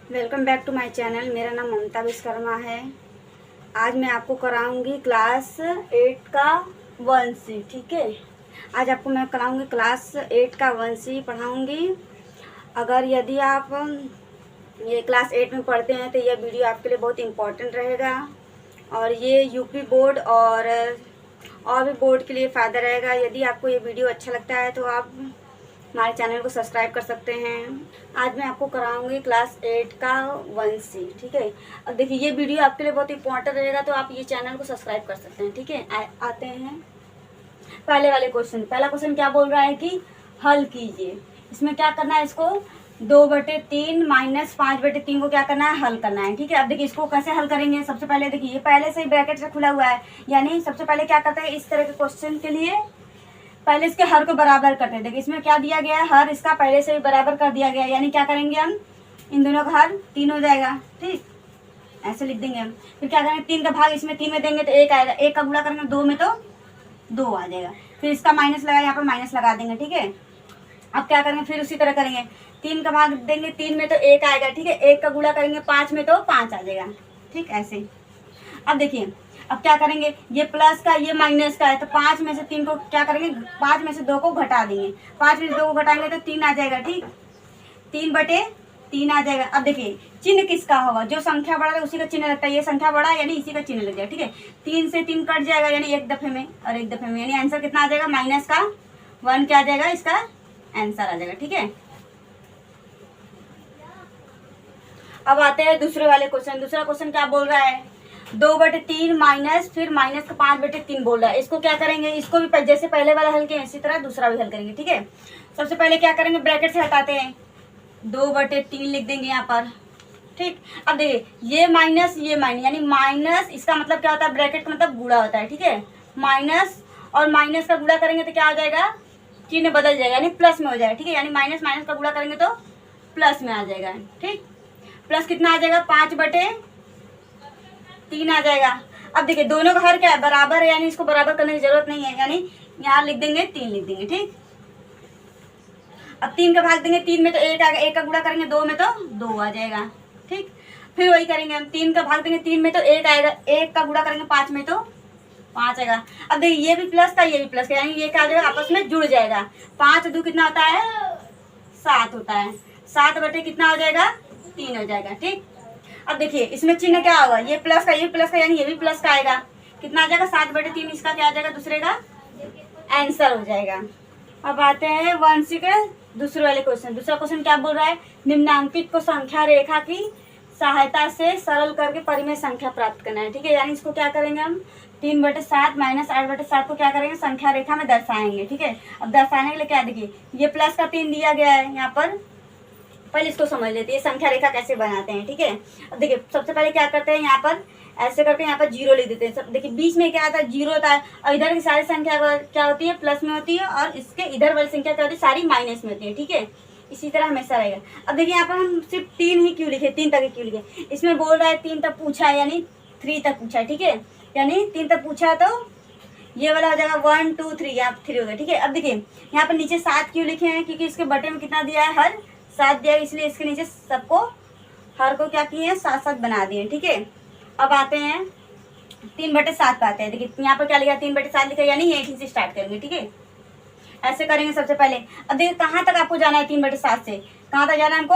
Welcome back to my channel. मेरा नाम ममता विश्वकर्मा है। आज मैं आपको कराऊंगी क्लास 8 का 1C। ठीक है, आज आपको मैं कराऊंगी क्लास 8 का 1C पढ़ाऊंगी। अगर यदि आप ये क्लास 8 में पढ़ते हैं तो यह वीडियो आपके लिए बहुत इम्पोर्टेंट रहेगा और ये यूपी बोर्ड और भी बोर्ड के लिए फ़ायदा रहेगा। यदि आपको ये वीडियो अच्छा लगता है तो आप हमारे चैनल को सब्सक्राइब कर सकते हैं। आज मैं आपको कराऊंगी क्लास 8 का 1C। ठीक है, अब देखिए ये वीडियो आपके लिए बहुत इंपॉर्टेंट रहेगा तो आप ये चैनल को सब्सक्राइब कर सकते हैं। ठीक है, आते हैं पहले वाले क्वेश्चन। पहला क्वेश्चन क्या बोल रहा है कि हल कीजिए। इसमें क्या करना है, इसको 2/3 माइनस 5/3 को क्या करना है, हल करना है। ठीक है, अब देखिए इसको कैसे हल करेंगे। सबसे पहले देखिए ये पहले से ही ब्रैकेट से खुला हुआ है, यानी सबसे पहले क्या करते हैं, इस तरह के क्वेश्चन के लिए पहले इसके हर को बराबर करते हैं। देखिए इसमें क्या दिया गया है, हर इसका पहले से ही बराबर कर दिया गया है, यानी क्या करेंगे हम, इन दोनों का हर 3 हो जाएगा। ठीक, ऐसे लिख देंगे हम। फिर क्या करेंगे, 3 का भाग इसमें 3 में देंगे तो 1 आएगा, 1 का गुणा करेंगे 2 में तो 2 आ जाएगा। फिर इसका माइनस लगा, यहाँ पर माइनस लगा देंगे। ठीक है, अब क्या करेंगे, फिर उसी तरह करेंगे, 3 का भाग देंगे 3 में तो 1 आएगा। ठीक है, 1 का गुणा करेंगे 5 में तो 5 आ जाएगा। ठीक, ऐसे। अब देखिए अब क्या करेंगे, ये प्लस का ये माइनस का है तो 5 में से 3 को क्या करेंगे, 5 में से 2 को घटा देंगे। 5 में से 2 को घटाएंगे तो 3 आ जाएगा। ठीक, 3/3 आ जाएगा। अब देखिए चिन्ह किसका होगा, जो संख्या बढ़ा है उसी का चिन्ह लगता है। ये संख्या बढ़ा यानी इसी का चिन्ह लग जाएगा। ठीक है, 3 से 3 कट जाएगा यानी एक दफे में और एक दफे में, यानी आंसर कितना आ जाएगा, माइनस का 1 क्या आ जाएगा, इसका आंसर आ जाएगा। ठीक है, अब आते हैं दूसरे वाले क्वेश्चन। दूसरा क्वेश्चन क्या बोल रहा है, 2/3 माइनस फिर माइनस का 5/3 बोल रहा है। इसको क्या करेंगे, इसको भी जैसे पहले वाला हल किया इसी तरह दूसरा भी हल करेंगे। ठीक है, सबसे पहले क्या करेंगे, ब्रैकेट से हटाते हैं, 2/3 लिख देंगे यहाँ पर। ठीक, अब देखिए ये माइनस ये माइनस, यानी माइनस इसका मतलब क्या होता है, ब्रैकेट का मतलब गुणा होता है। ठीक है, माइनस और माइनस का गुणा करेंगे तो क्या हो जाएगा, चिन्ह बदल जाएगा यानी प्लस में हो जाएगा। ठीक है, यानी माइनस माइनस का गुणा करेंगे तो प्लस में आ जाएगा। ठीक, प्लस कितना आ जाएगा, 5/3 आ जाएगा। अब देखिए दोनों का हर क्या है, बराबर है, यानी इसको बराबर करने की जरूरत नहीं है, यानी यहाँ लिख देंगे 3 लिख देंगे। ठीक, अब 3 का भाग देंगे 3 में तो 1 आएगा, 1 का गुणा करेंगे 2 में तो 2 आ जाएगा। ठीक, फिर वही करेंगे हम, 3 का भाग देंगे 3 में तो 1 आएगा, 1 का गुणा करेंगे 5 में तो 5 आएगा। अब देखिए ये भी प्लस का ये भी प्लस का, यानी ये क्या आ जाएगा, आपस में जुड़ जाएगा। 5 2 कितना होता है, 7 होता है। 7 कितना हो जाएगा, 3 हो जाएगा। ठीक, अब देखिए इसमें चिन्ह क्या होगा, ये प्लस का ये प्लस का, यानी ये भी प्लस का आएगा। कितना आ जाएगा, 7/3, इसका क्या आ जाएगा, दूसरे का आंसर हो जाएगा। अब आते हैं 1C के दूसरे वाले क्वेश्चन। दूसरा क्वेश्चन क्या बोल रहा है, निम्नांकित को संख्या रेखा की सहायता से सरल करके परिमेय संख्या प्राप्त करना है। ठीक है, यानी इसको क्या करेंगे हम, 3/7 माइनस 8/7 को क्या करेंगे, संख्या रेखा में दर्शाएंगे। ठीक है, अब दर्शाने के लिए क्या, देखिए ये प्लस का 3 दिया गया है यहाँ पर, पहले इसको समझ लेते हैं संख्या रेखा कैसे बनाते हैं। ठीक है, अब देखिए सबसे पहले क्या करते हैं, यहाँ पर ऐसे करके यहाँ पर 0 लिख देते हैं। सब देखिए बीच में क्या आता है, 0 होता है और इधर की सारी संख्या क्या होती है, प्लस में होती है और इसके इधर वाली संख्या क्या होती है, सारी माइनस में होती है। ठीक है, इसी तरह हमेशा रहेगा। अब देखिए यहाँ पर हम सिर्फ 3 ही क्यों लिखे, 3 तक क्यों लिखे, इसमें बोल रहा है 3 तक पूछा है यानी 3 तक पूछा है। ठीक है, यानी 3 तक पूछा है तो ये वाला हो जाएगा 1 2 3, यहाँ 3 हो गया। ठीक है, अब देखिए यहाँ पर नीचे 7 क्यों लिखे हैं, क्योंकि इसके बटे में कितना दिया है, हर 7 दिया है, इसलिए इसके नीचे सबको हर को क्या किए हैं, 7 बना दिए। ठीक है, अब आते हैं 3/7 पे आते हैं। देखिए यहाँ पर क्या लिखा है, 3/7 लिखा है, यानी यहीं से स्टार्ट करेंगे। ठीक है, ऐसे करेंगे सबसे पहले। अब देखिए कहाँ तक आपको जाना है, 3/7 से कहाँ तक जाना है, हमको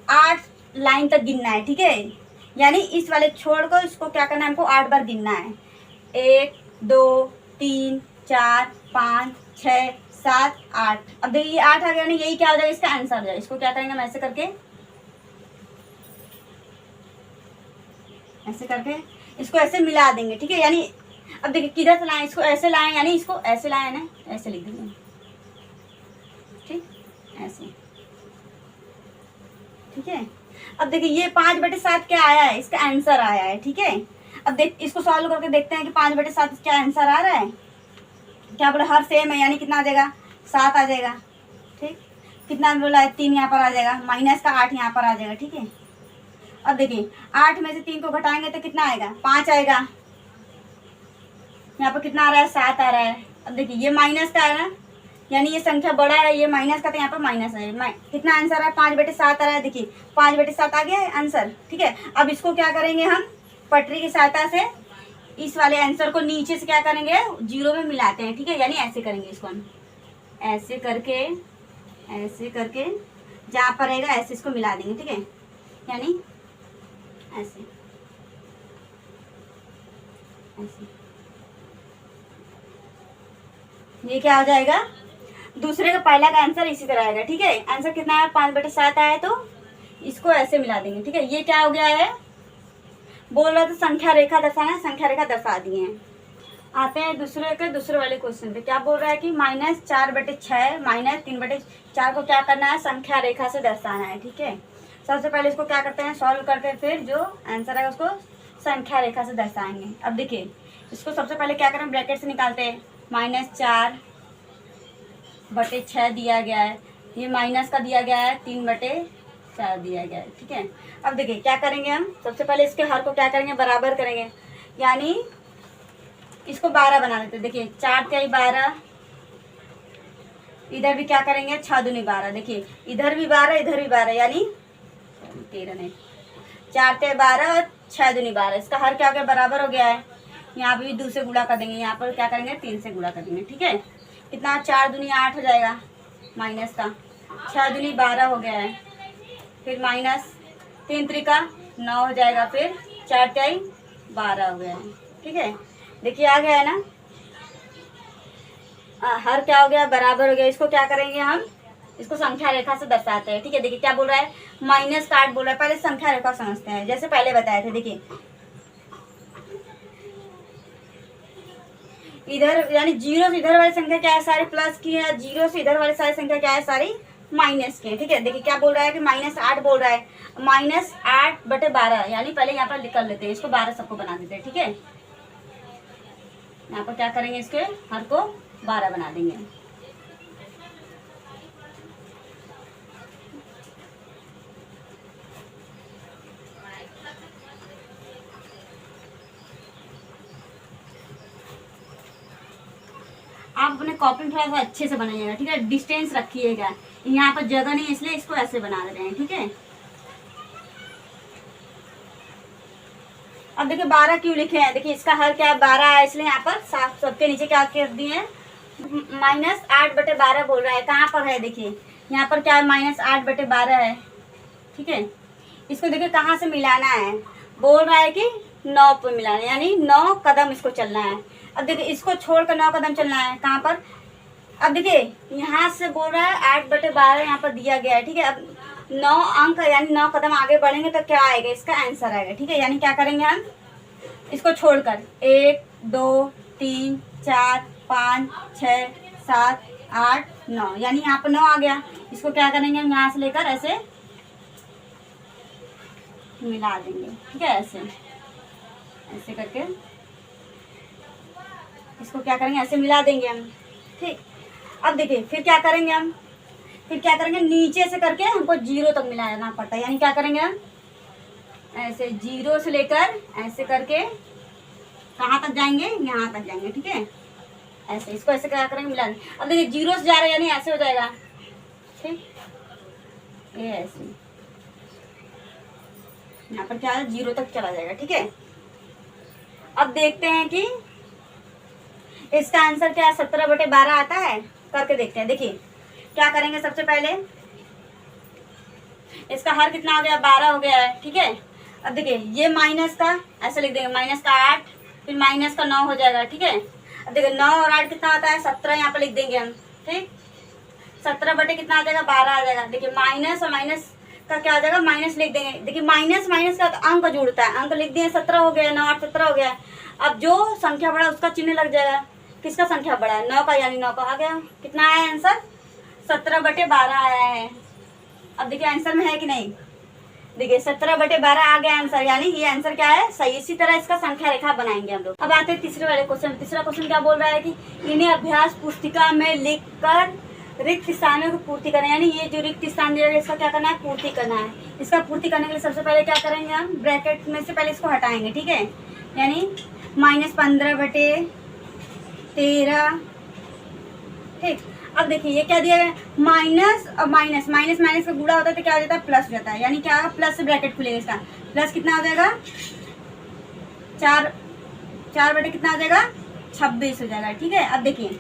8 लाइन तक गिनना है। ठीक है, यानी इस वाले छोड़ को इसको क्या करना है, हमको 8 बार गिनना है। 1 2 3 4 5 6 7 8। अब देखिए ये 8 आ गया, यानी यही क्या हो जाएगा, इसका आंसर हो जाएगा। इसको क्या करेंगे हम, ऐसे करके इसको ऐसे मिला देंगे। ठीक है, यानी अब देखिए किधर से लाएं, इसको ऐसे लाएं, यानी इसको ऐसे लाएं ना, ऐसे लिख देंगे। ठीक, ऐसे। ठीक है, अब देखिए ये 5/7 क्या आया है, इसका आंसर आया है। ठीक है, अब देख इसको सॉल्व करके देखते हैं कि 5/7 क्या आंसर आ रहा है। क्या बोला, हर सेम है, यानी कितना आ जाएगा, 7 आ जाएगा। ठीक, कितना बोला है, 3 यहाँ पर आ जाएगा, माइनस का 8 यहाँ पर आ जाएगा। ठीक है, अब देखिए 8 में से 3 को घटाएंगे तो कितना आएगा, 5 आएगा। यहाँ पर कितना आ रहा है, 7 आ रहा है। अब देखिए ये माइनस का है ना, यानी ये संख्या बड़ा है, ये माइनस का, तो यहाँ पर माइनस है। कितना आंसर है? 5/7 आ रहा है। देखिए 5/7 आ गया है आंसर, ठीक है। अब इसको क्या करेंगे हम, पटरी की सहायता से इस वाले आंसर को नीचे से क्या करेंगे, जीरो में मिलाते हैं, ठीक है। यानी ऐसे करेंगे इसको हम, ऐसे करके जहाँ पर रहेगा ऐसे इसको मिला देंगे, ठीक है। यानी ऐसे ऐसे, ये क्या हो जाएगा, दूसरे का पहला का आंसर इसी तरह आएगा, ठीक है। आंसर कितना है? 5/7 आया, तो इसको ऐसे मिला देंगे, ठीक है। ये क्या हो गया है, बोल रहा था संख्या रेखा दर्शाना है, संख्या रेखा दर्शा दिए हैं। आते हैं दूसरे वाले क्वेश्चन पे। क्या बोल रहा है कि -4/6 -3/4 को क्या करना है, संख्या रेखा से दर्शाना है, ठीक है। सबसे पहले इसको क्या करते हैं, सॉल्व करते हैं, फिर जो आंसर है उसको संख्या रेखा से दर्शाएंगे। अब देखिए इसको सबसे पहले क्या करें, ब्रैकेट से निकालते हैं। -4/6 दिया गया है, ये माइनस का दिया गया है 3/4 दिया गया है, ठीक है। अब देखिए क्या करेंगे हम, सबसे पहले इसके हर को क्या करेंगे, बराबर करेंगे, यानी इसको 12 बना देते हैं। देखिए 4 × 12, इधर भी क्या करेंगे, 6 दूनी 12, देखिए इधर भी 12 इधर भी 12, यानी 13 नहीं, 4 × 12 और 6 दूनी 12, इसका हर क्या हो गया, बराबर हो गया है। यहाँ पे भी 2 से गुणा कर देंगे, यहाँ पर क्या करेंगे 3 से गुणा कर देंगे, ठीक है। कितना, 4 दूनी 8 हो जाएगा माइनस का, 6 दूनी 12 हो गया है, फिर माइनस 3 त्रिका 9 हो जाएगा, फिर 4 × 12 हो गया है, ठीक है। देखिए आ गया है ना, हर क्या हो गया, बराबर हो गया। इसको क्या करेंगे हम, इसको संख्या रेखा से दर्शाते हैं, ठीक है। देखिए क्या बोल रहा है, माइनस का 8 बोल रहा है, पहले संख्या रेखा समझते हैं, जैसे पहले बताए थे। देखिए इधर यानी जीरो से इधर वाली संख्या क्या है, सारी प्लस की है, जीरो से इधर वाली सारी संख्या क्या है, सारी माइनस की है, ठीक है। देखिए क्या बोल रहा है कि -8 बोल रहा है, -8/12, यानी पहले यहाँ पर लिख लेते हैं, इसको 12 सबको बना देते हैं, ठीक है। यहाँ पर क्या करेंगे, इसके हर को 12 बना देंगे। आप अपने कॉपी में थोड़ा सा अच्छे से बनाइएगा, ठीक है, डिस्टेंस रखिएगा, यहाँ पर जगह नहीं इसलिए इसको ऐसे बना दे रहे हैं, ठीक है। अब देखिए 12 क्यों लिखे हैं, देखिए इसका हर क्या है, 12 है, इसलिए यहाँ पर साफ सबके नीचे क्या कर दिए हैं, -8/12 बोल रहा है, कहाँ पर है, देखिए यहाँ पर क्या है, -8/12 है, ठीक है। इसको देखिए कहाँ से मिलाना है, बोल रहा है कि 9 पे मिलाना है, यानी 9 कदम इसको चलना है। अब देखिए इसको छोड़कर 9 कदम चलना है, कहाँ पर, अब देखिए यहाँ से बोल रहा है 8/12 यहाँ पर दिया गया है, ठीक है। अब 9 अंक यानी 9 कदम आगे बढ़ेंगे तो क्या आएगा, इसका आंसर आएगा, ठीक है। यानी क्या करेंगे हम, इसको छोड़कर 1 2 3 4 5 6 7 8 9, यानी यहाँ पर 9 आ गया। इसको क्या करेंगे हम, यहाँ से लेकर ऐसे मिला देंगे, ठीक है, ऐसे ऐसे करके इसको क्या करेंगे, ऐसे मिला देंगे हम, ठीक। अब देखिए फिर क्या करेंगे हम, फिर क्या करेंगे, नीचे से करके हमको 0 तक मिलाना पड़ता है, यानी क्या करेंगे हम, ऐसे 0 से लेकर ऐसे करके कहाँ तक जाएंगे, यहाँ तक जाएंगे, ठीक है। ऐसे इसको ऐसे क्या करेंगे, मिला देंगे। अब देखिए 0 से जा रहा है यानी ऐसे हो जाएगा, ठीक, ये ऐसे यहाँ पर क्या है, 0 तक चला जाएगा, ठीक है। अब देखते हैं कि इसका आंसर क्या है, 17/12 आता है, करके देखते हैं। देखिए क्या करेंगे, सबसे पहले इसका हर कितना हो गया, 12 हो गया है, ठीक है। अब देखिए ये माइनस का ऐसे लिख देंगे, -8 फिर -9 हो जाएगा, ठीक है। अब देखिए 9 और 8 कितना आता है, 17 यहाँ पर लिख देंगे हम, ठीक। 17 बटे कितना आ जाएगा, 12 आ जाएगा। देखिए माइनस और माइनस का क्या आ जाएगा, माइनस लिख देंगे। देखिए माइनस माइनस का तो अंक जुड़ता है, अंक लिख दिए, 17 हो गया, 9 8 17 हो गया। अब जो संख्या बड़ा उसका चिन्ह लग जाएगा, किसका संख्या बड़ा है, 9 का, यानी 9 का आ गया। कितना आया आंसर, 17/12 आया है। अब देखिए आंसर में है कि नहीं, देखिए 17/12 आ गया आंसर, यानी ये आंसर क्या है, सही। इसी तरह इसका संख्या रेखा बनाएंगे हम लोग। अब आते हैं तीसरे वाले क्वेश्चन। तीसरा क्वेश्चन क्या बोल रहा है कि इन्हें अभ्यास पुस्तिका में लिखकर रिक्त स्थानों की पूर्ति करें, यानी ये जो रिक्त स्थान दिया गया इसका क्या करना है, पूर्ति करना है। इसका पूर्ति करने के लिए सबसे पहले क्या करेंगे हम, ब्रैकेट में से पहले इसको हटाएंगे, ठीक है। यानी -15/13, ठीक। अब देखिए ये क्या दिया गया, माइनस और माइनस, माइनस माइनस का गुणा होता है तो क्या हो जाता है, प्लस हो जाता है। यानी क्या, प्लस से ब्रैकेट खुलेगा इसका, प्लस कितना हो जाएगा, 4 कितना हो जाएगा, 26 हो जाएगा। ठीक है, अब देखिए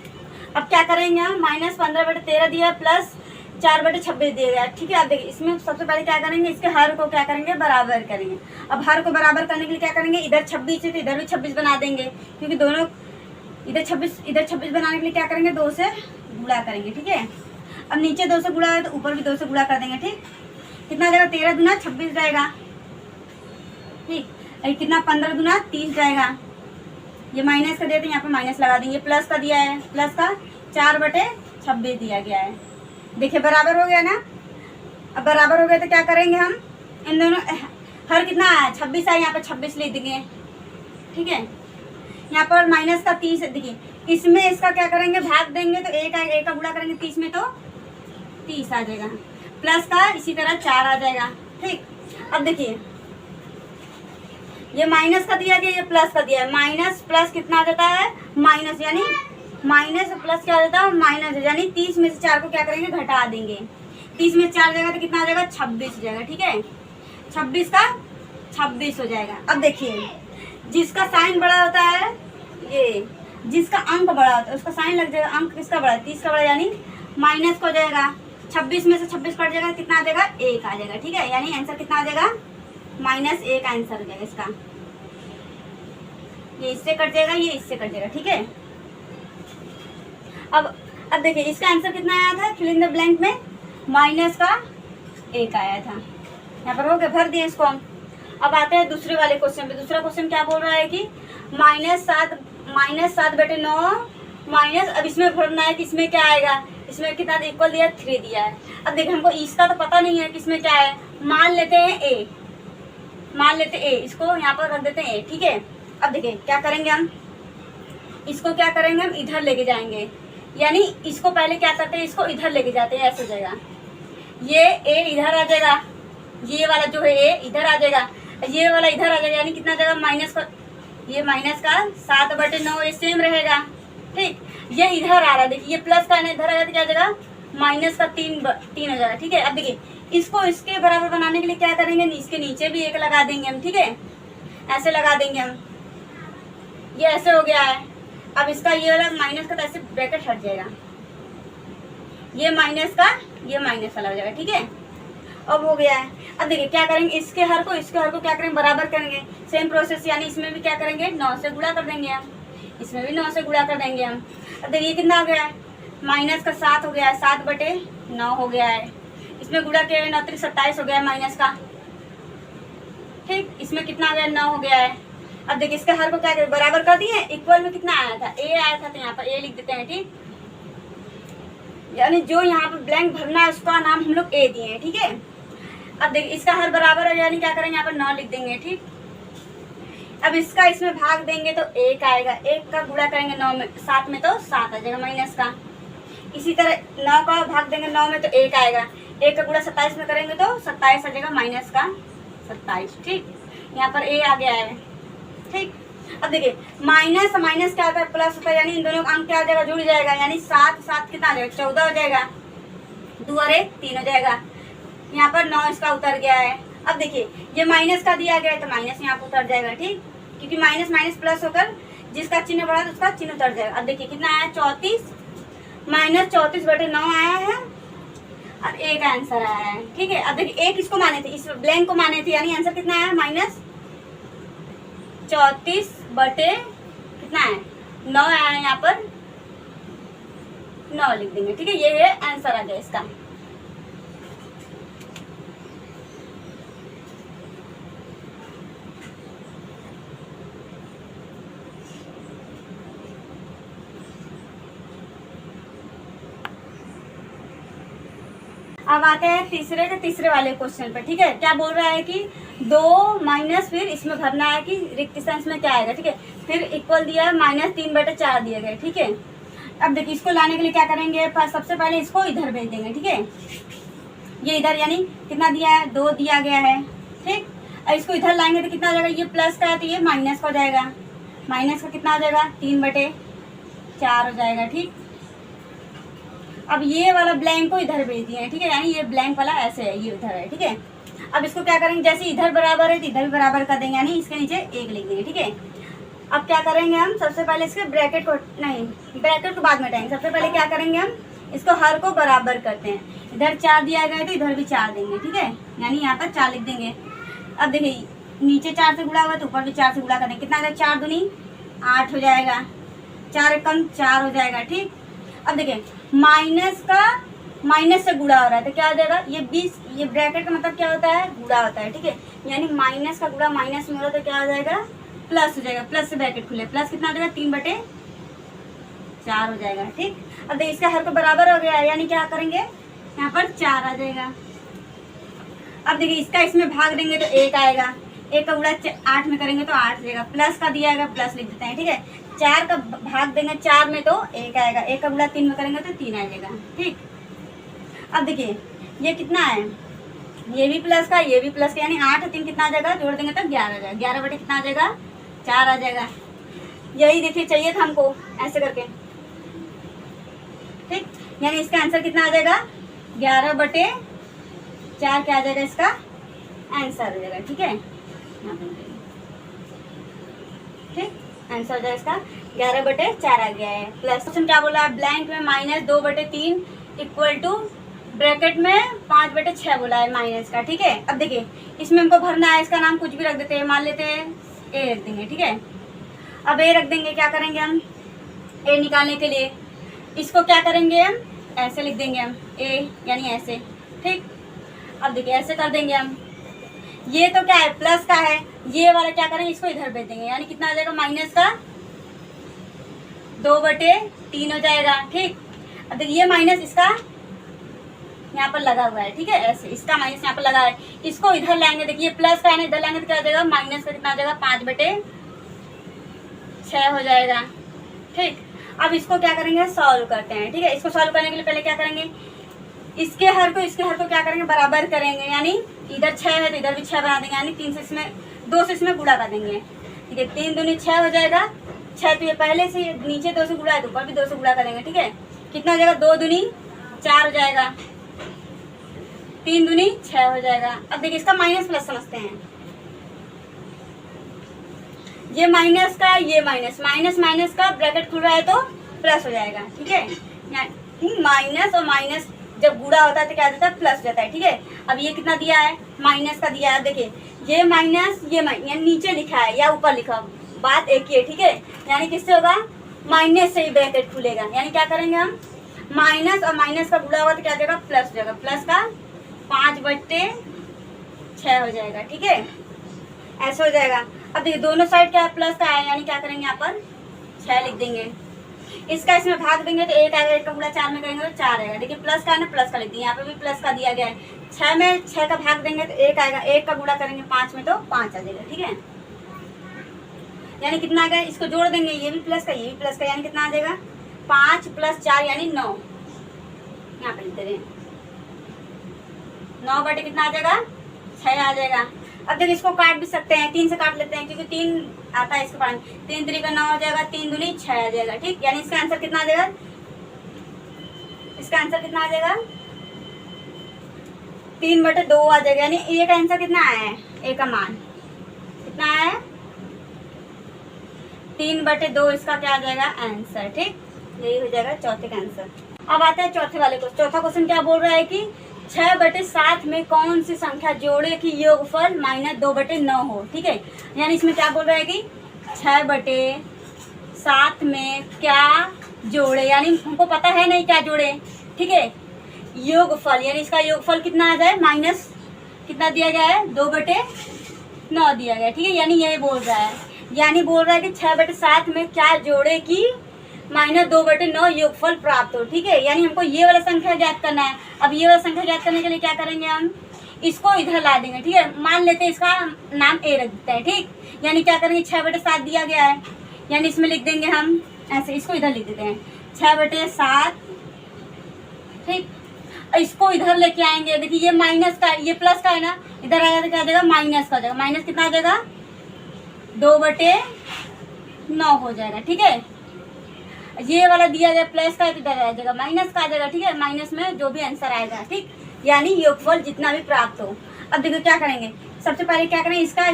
अब क्या करेंगे हम, -15/13 दिया प्लस 4/26 दिया गया। ठीक है, अब देखिए इसमें सबसे पहले क्या करेंगे, इसके हर को क्या करेंगे, बराबर करेंगे। अब हर को बराबर करने के लिए क्या करेंगे, इधर 26 है तो इधर भी 26 बना देंगे, क्योंकि दोनों इधर 26 बनाने के लिए क्या करेंगे, 2 से गुणा करेंगे। ठीक है, अब नीचे 2 से गुणा है तो ऊपर भी 2 से गुणा कर देंगे। ठीक, कितना जाएगा, 13 दूना 26 जाएगा। ठीक, कितना 15 दूना 30 जाएगा। ये माइनस का देते हैं, यहाँ पे माइनस लगा देंगे, प्लस का दिया है, प्लस का 4/26 दिया गया है। देखिए बराबर हो गया ना। अब बराबर हो गया तो क्या करेंगे हम, इन दोनों हर कितना है, 26 है, यहाँ पे 26 लिख देंगे। ठीक है, यहाँ पर माइनस का 30 देखिए, इसमें इसका क्या करेंगे, भाग देंगे तो एक का गुणा करेंगे 30 में तो 30 आ जाएगा, प्लस का इसी तरह 4 आ जाएगा। ठीक, अब देखिए ये माइनस का दिया गया, ये प्लस का दिया है, माइनस प्लस कितना आ जाता है, माइनस, यानी माइनस प्लस क्या आ जाता है, माइनस, यानी 30 में से 4 को क्या करेंगे, घटा देंगे। 30 में 4 जाएगा तो कितना आ जाएगा, 26 हो जाएगा। ठीक है, 26 का 26 हो जाएगा। अब देखिए जिसका साइन बड़ा होता है, ये जिसका अंक बड़ा होता है उसका साइन लग जाएगा, अंक किसका बड़ा है, 30 का बड़ा, यानी माइनस को हो जाएगा। 26 में से 26 कट जाएगा, कितना आ जाएगा, 1 आ जाएगा। ठीक है, यानी आंसर कितना आ जाएगा, -1 आंसर हो जाएगा इसका। ये इससे कट जाएगा, ये इससे कट जाएगा। ठीक है, अब देखिए इसका आंसर कितना आया था, फिल इन द ब्लैंक में -1 आया था। यहाँ पर हो गया, भर दिया इसको हम। अब आते हैं दूसरे वाले क्वेश्चन पे। दूसरा क्वेश्चन क्या बोल रहा है कि -7/9 माइनस, अब इसमें भरना है कि इसमें क्या आएगा, इसमें कितना इक्वल दिया, 3 दिया है। अब देखिए हमको इसका तो पता नहीं है कि इसमें क्या है, मान लेते हैं ए, मान लेते ए, इसको यहाँ पर रख देते हैं ए। ठीक है, अब देखिए क्या करेंगे हम, इसको क्या करेंगे हम, इधर लेके जाएंगे, यानी इसको पहले क्या करते हैं, इसको इधर लेके जाते हैं, ऐसे हो जाएगा, ये ए इधर आ जाएगा, ये वाला जो है ए इधर आ जाएगा, ये वाला इधर आ जाएगा, यानी कितना जाएगा, माइनस का, ये माइनस का 7/9 ये सेम रहेगा। ठीक, ये इधर आ रहा है, देखिए ये प्लस का इधर आएगा तो क्या जाएगा, माइनस का 3 हो जाएगा। ठीक है, अब देखिए इसको इसके बराबर बनाने के लिए क्या करेंगे, इसके नीचे भी 1 लगा देंगे हम। ठीक है, ऐसे लगा देंगे हम, ये ऐसे हो गया है। अब इसका ये वाला माइनस का तो ऐसे ब्रैकेट हट जाएगा, ये माइनस का ये माइनस वाला हो जाएगा। ठीक है, अब हो गया है। अब देखिए क्या करेंगे, इसके हर को क्या करेंगे, बराबर करेंगे, सेम प्रोसेस, यानी इसमें भी क्या करेंगे, 9 से गुणा कर देंगे हम, इसमें भी 9 से गुणा कर देंगे हम। अब देखिए कितना हो गया है, माइनस का 7 हो गया है, 7/9 हो गया है, इसमें गुणा किया 9 3 27 हो गया है माइनस का। ठीक, इसमें कितना आ गया, 9 हो गया है। अब देखिए इसके हर को क्या करें, बराबर कर दिए, इक्वल में कितना आया था, ए आया था, तो यहाँ पर ए लिख देते हैं। ठीक, यानी जो यहाँ पर ब्लैंक भरना है उसका नाम हम लोग ए दिए हैं। ठीक है, अब देखिए इसका हर बराबर है, यानी क्या करेंगे, यहाँ पर 9 लिख देंगे। ठीक, अब इसका इसमें भाग देंगे तो 1 आएगा, 1 का गुणा करेंगे 9 में 7 में तो 7 आ जाएगा माइनस का। इसी तरह 9 का भाग देंगे 9 में तो 1 आएगा, 1 का गुणा 27 में करेंगे तो 27 आ जाएगा, माइनस का 27। ठीक, यहाँ पर ए आ गया है। ठीक, अब देखिए माइनस माइनस क्या होता है, प्लस होता है, यानी इन दोनों का अंक क्या हो जाएगा, जुड़ जाएगा, यानी 7 कितना आ जाएगा, 14 हो जाएगा, 2 और 1 3 हो जाएगा। यहाँ पर 9 इसका उतर गया है। अब देखिए ये माइनस का दिया गया है तो माइनस यहाँ पर उतर जाएगा। ठीक, क्योंकि माइनस माइनस प्लस होकर जिसका चिन्ह बढ़ा तो उसका चिन्ह उतर जाएगा। अब देखिए कितना आया, 34 -34/9 आया है और 1 आंसर आया है। ठीक है, अब देखिए 1 इसको माने थे, इस ब्लैंक को माने थे, यानी आंसर कितना आया, -34 कितना है, 9 आया है, यहाँ पर 9 लिख देंगे। ठीक है, ये है आंसर आ गया इसका। अब आते हैं तीसरे वाले क्वेश्चन पे। ठीक है, क्या बोल रहा है कि 2 माइनस, फिर इसमें भरना है कि रिक्त स्थान इसमें क्या आएगा। ठीक है, फिर इक्वल दिया है, -3/4 दिया गया। ठीक है, अब देखिए इसको लाने के लिए क्या करेंगे, सबसे पहले इसको इधर भेज देंगे। ठीक है, ये इधर, यानी कितना दिया है, 2 दिया गया है। ठीक, अब इसको इधर लाएंगे तो कितना हो जाएगा, ये प्लस का है तो ये माइनस का हो जाएगा, माइनस का कितना हो जाएगा, 3/4 हो जाएगा। ठीक, अब ये वाला ब्लैंक को इधर भेज दिया है, ठीक है, यानी ये ब्लैंक वाला ऐसे है, ये उधर है, ठीक है। अब इसको क्या करेंगे, जैसे इधर बराबर है तो इधर भी बराबर कर देंगे, यानी इसके नीचे 1 लिख देंगे, ठीक है। अब क्या करेंगे हम, सबसे पहले इसके ब्रैकेट को, नहीं ब्रैकेट को बाद में हटाएंगे, सबसे पहले क्या करेंगे हम, इसको हर को बराबर करते हैं। इधर 4 दिया गया है तो इधर भी 4 देंगे, ठीक है, यानी यहाँ पर 4 लिख देंगे। अब देखिए नीचे 4 से गुणा हुआ तो ऊपर भी 4 से गुणा करेंगे, कितना आ गया, 4 दूनी 8 हो जाएगा, 4 कम 4 हो जाएगा, ठीक। अब देखिए माइनस का माइनस से गुणा हो रहा है तो क्या हो जाएगा, ये 20, ये ब्रैकेट का मतलब क्या होता है, गुणा होता है, ठीक है, यानी माइनस का गुणा माइनस में हो रहा है तो क्या हो जाएगा, प्लस हो जाएगा, प्लस से ब्रैकेट खुले, प्लस कितना हो जाएगा, 3/4 हो जाएगा, ठीक। अब देखिए इसका हर को बराबर हो गया है, यानी क्या करेंगे, यहाँ पर 4 आ जाएगा। अब देखिए इसका इसमें भाग देंगे तो 1 आएगा, 1 का गुणा 8 में करेंगे तो 8 देगा, प्लस का दिया आएगा, प्लस लिख देते हैं, ठीक है। 4 का भाग देंगे 4 में तो 1 आएगा, 1 का गुणा 3 में करेंगे तो 3 आ जाएगा, ठीक। अब देखिए ये कितना है, ये भी प्लस का, ये भी प्लस का, यानी 8 और 3 कितना आ जाएगा, जोड़ देंगे तो 11 आ जाएगा, 11 बटे कितना आ जाएगा, 4 आ जाएगा। यही देखिए चाहिए था हमको ऐसे करके, ठीक, यानी इसका आंसर कितना आ जाएगा, 11/4 क्या आ जाएगा, इसका आंसर हो जाएगा, ठीक है, ठीक, आंसर हो जाएगा इसका 11/4 आ गया है। प्लस क्वेश्चन क्या बोला है, ब्लैंक में -2/3 इक्वल टू ब्रैकेट में 5/6 बोला है माइनस का, ठीक है। अब देखिए इसमें हमको भरना है, इसका नाम कुछ भी रख देते हैं, मान लेते हैं ए रख देंगे, ठीक है। अब ए रख देंगे, क्या करेंगे हम, ए निकालने के लिए इसको क्या करेंगे हम, ऐसे लिख देंगे हम ए, यानी ऐसे, ठीक। अब देखिए ऐसे कर देंगे हम, ये तो क्या है, प्लस का है, ये वाला क्या करेंगे, इसको इधर भेज देंगे, यानी कितना आ जाएगा, माइनस का 2/3 हो जाएगा, ठीक। अब देखिए ये माइनस इसका यहाँ पर लगा हुआ है, ठीक है, ऐसे इसका माइनस यहाँ पर लगा है, इसको इधर लाएंगे, देखिए प्लस का है ना, इधर लाएंगे तो क्या हो जाएगा, माइनस का कितना आ जाएगा, 5/6 हो जाएगा, ठीक। अब इसको क्या करेंगे, सॉल्व करते हैं, ठीक है। इसको सॉल्व करने के लिए पहले क्या करेंगे, इसके हर को क्या करेंगे, बराबर करेंगे, यानी इधर 6 है तो इधर भी 6 बना देंगे, यानी 3 से इसमें 2 से इसमें गुणा कर देंगे, ठीक है, 3 दूनी 6 हो जाएगा, 6 तो ये पहले से नीचे 2 से गुणा है तो ऊपर भी 2 से गुणा करेंगे, ठीक है, कितना हो जाएगा, 2 दूनी 4 हो जाएगा, 3 दूनी 6 हो जाएगा। अब देखिए इसका माइनस प्लस समझते हैं, ये माइनस का, ये माइनस, माइनस का ब्रैकेट खुल रहा है तो प्लस हो जाएगा, ठीक है, माइनस और माइनस जब गुणा होता है तो क्या होता है, प्लस हो जाता है, ठीक है। अब ये कितना दिया है, माइनस का दिया है, देखिए ये माइनस, ये यानी नीचे लिखा है या ऊपर लिखा, बात एक ही है, ठीक है, यानी किससे होगा, माइनस से ही ब्रैकेट खुलेगा, यानी क्या करेंगे हम, माइनस और माइनस का गुणा होगा तो क्या हो जाएगा, प्लस हो जाएगा, प्लस का 5/6 हो जाएगा, ठीक है, ऐसे हो जाएगा। अब देखिए दोनों साइड क्या है, प्लस का है, यानी क्या करेंगे, यहाँ पर 6 लिख देंगे, इसका इसमें भाग देंगे तो 1 आएगा, 1 का गुणा 4 में करेंगे तो 4 आएगा, देखिए प्लस का है ना, प्लस का लिख दिए, यहाँ पे भी प्लस का दिया गया है, 6 में 6 का भाग देंगे तो 1 आएगा, 1 का गुणा करेंगे 5 में तो 5 आ जाएगा, ठीक है, यानी कितना आ गया, इसको जोड़ देंगे, ये भी प्लस का, ये भी प्लस का, यानी कितना आ जाएगा, 5 + 4 यानी 9, यहाँ पे लिख दे रहे हैं 9 बटे कितना आ जाएगा, 6 आ जाएगा। अब देखिए इसको काट भी सकते हैं, 3 से काट लेते हैं क्योंकि 3 आता है इसको काटने, 3 3 का 9 हो जाएगा, 3 दूनी 6 आ जाएगा, ठीक, यानी इसका आंसर कितना आ जाएगा, इसका आंसर कितना आ जाएगा, 3/2 आ जाएगा, यानी ए का आंसर कितना आया है, ए का मान कितना आया है, 3/2 इसका क्या आ जाएगा आंसर, ठीक, यही हो जाएगा चौथे का आंसर। अब आता है चौथे वाले को, चौथा क्वेश्चन क्या बोल रहा है कि 6/7 में कौन सी संख्या जोड़े कि योगफल -2/9 हो, ठीक है, यानी इसमें क्या बोल रहा है कि 6/7 में क्या जोड़े, यानी हमको पता है नहीं क्या जोड़े, ठीक है, योगफल, यानी इसका योगफल कितना आ जाए, माइनस कितना दिया गया है, 2/9 दिया गया है, ठीक है, यानी यही बोल रहा है, यानी बोल रहा है कि 6/7 में क्या जोड़े कि -2/9 योगफल प्राप्त हो, ठीक है, यानी हमको ये वाला संख्या ज्ञात करना है। अब ये वाला संख्या ज्ञात करने के लिए क्या करेंगे, हम इसको इधर ला देंगे, ठीक है, मान लेते हैं इसका नाम ए रख देते हैं, ठीक, यानी क्या करेंगे, 6/7 दिया गया है, यानी इसमें लिख देंगे हम ऐसे, इसको इधर लिख देते हैं 6/7, ठीक, इसको इधर लेके आएंगे, देखिए ये माइनस का, ये प्लस का है ना, इधर आएगा तो क्या आ जाएगा, माइनस का हो जाएगा, माइनस कितना आ जाएगा, 2/9 हो जाएगा, ठीक है। ये वाला दिया गया प्लस का, इधर आ जाएगा माइनस का आ जाएगा, ठीक है। माइनस में जो भी आंसर आएगा, ठीक, यानी योगफल जितना भी प्राप्त हो। अब देखो क्या करेंगे, सबसे पहले क्या करेंगे, इसका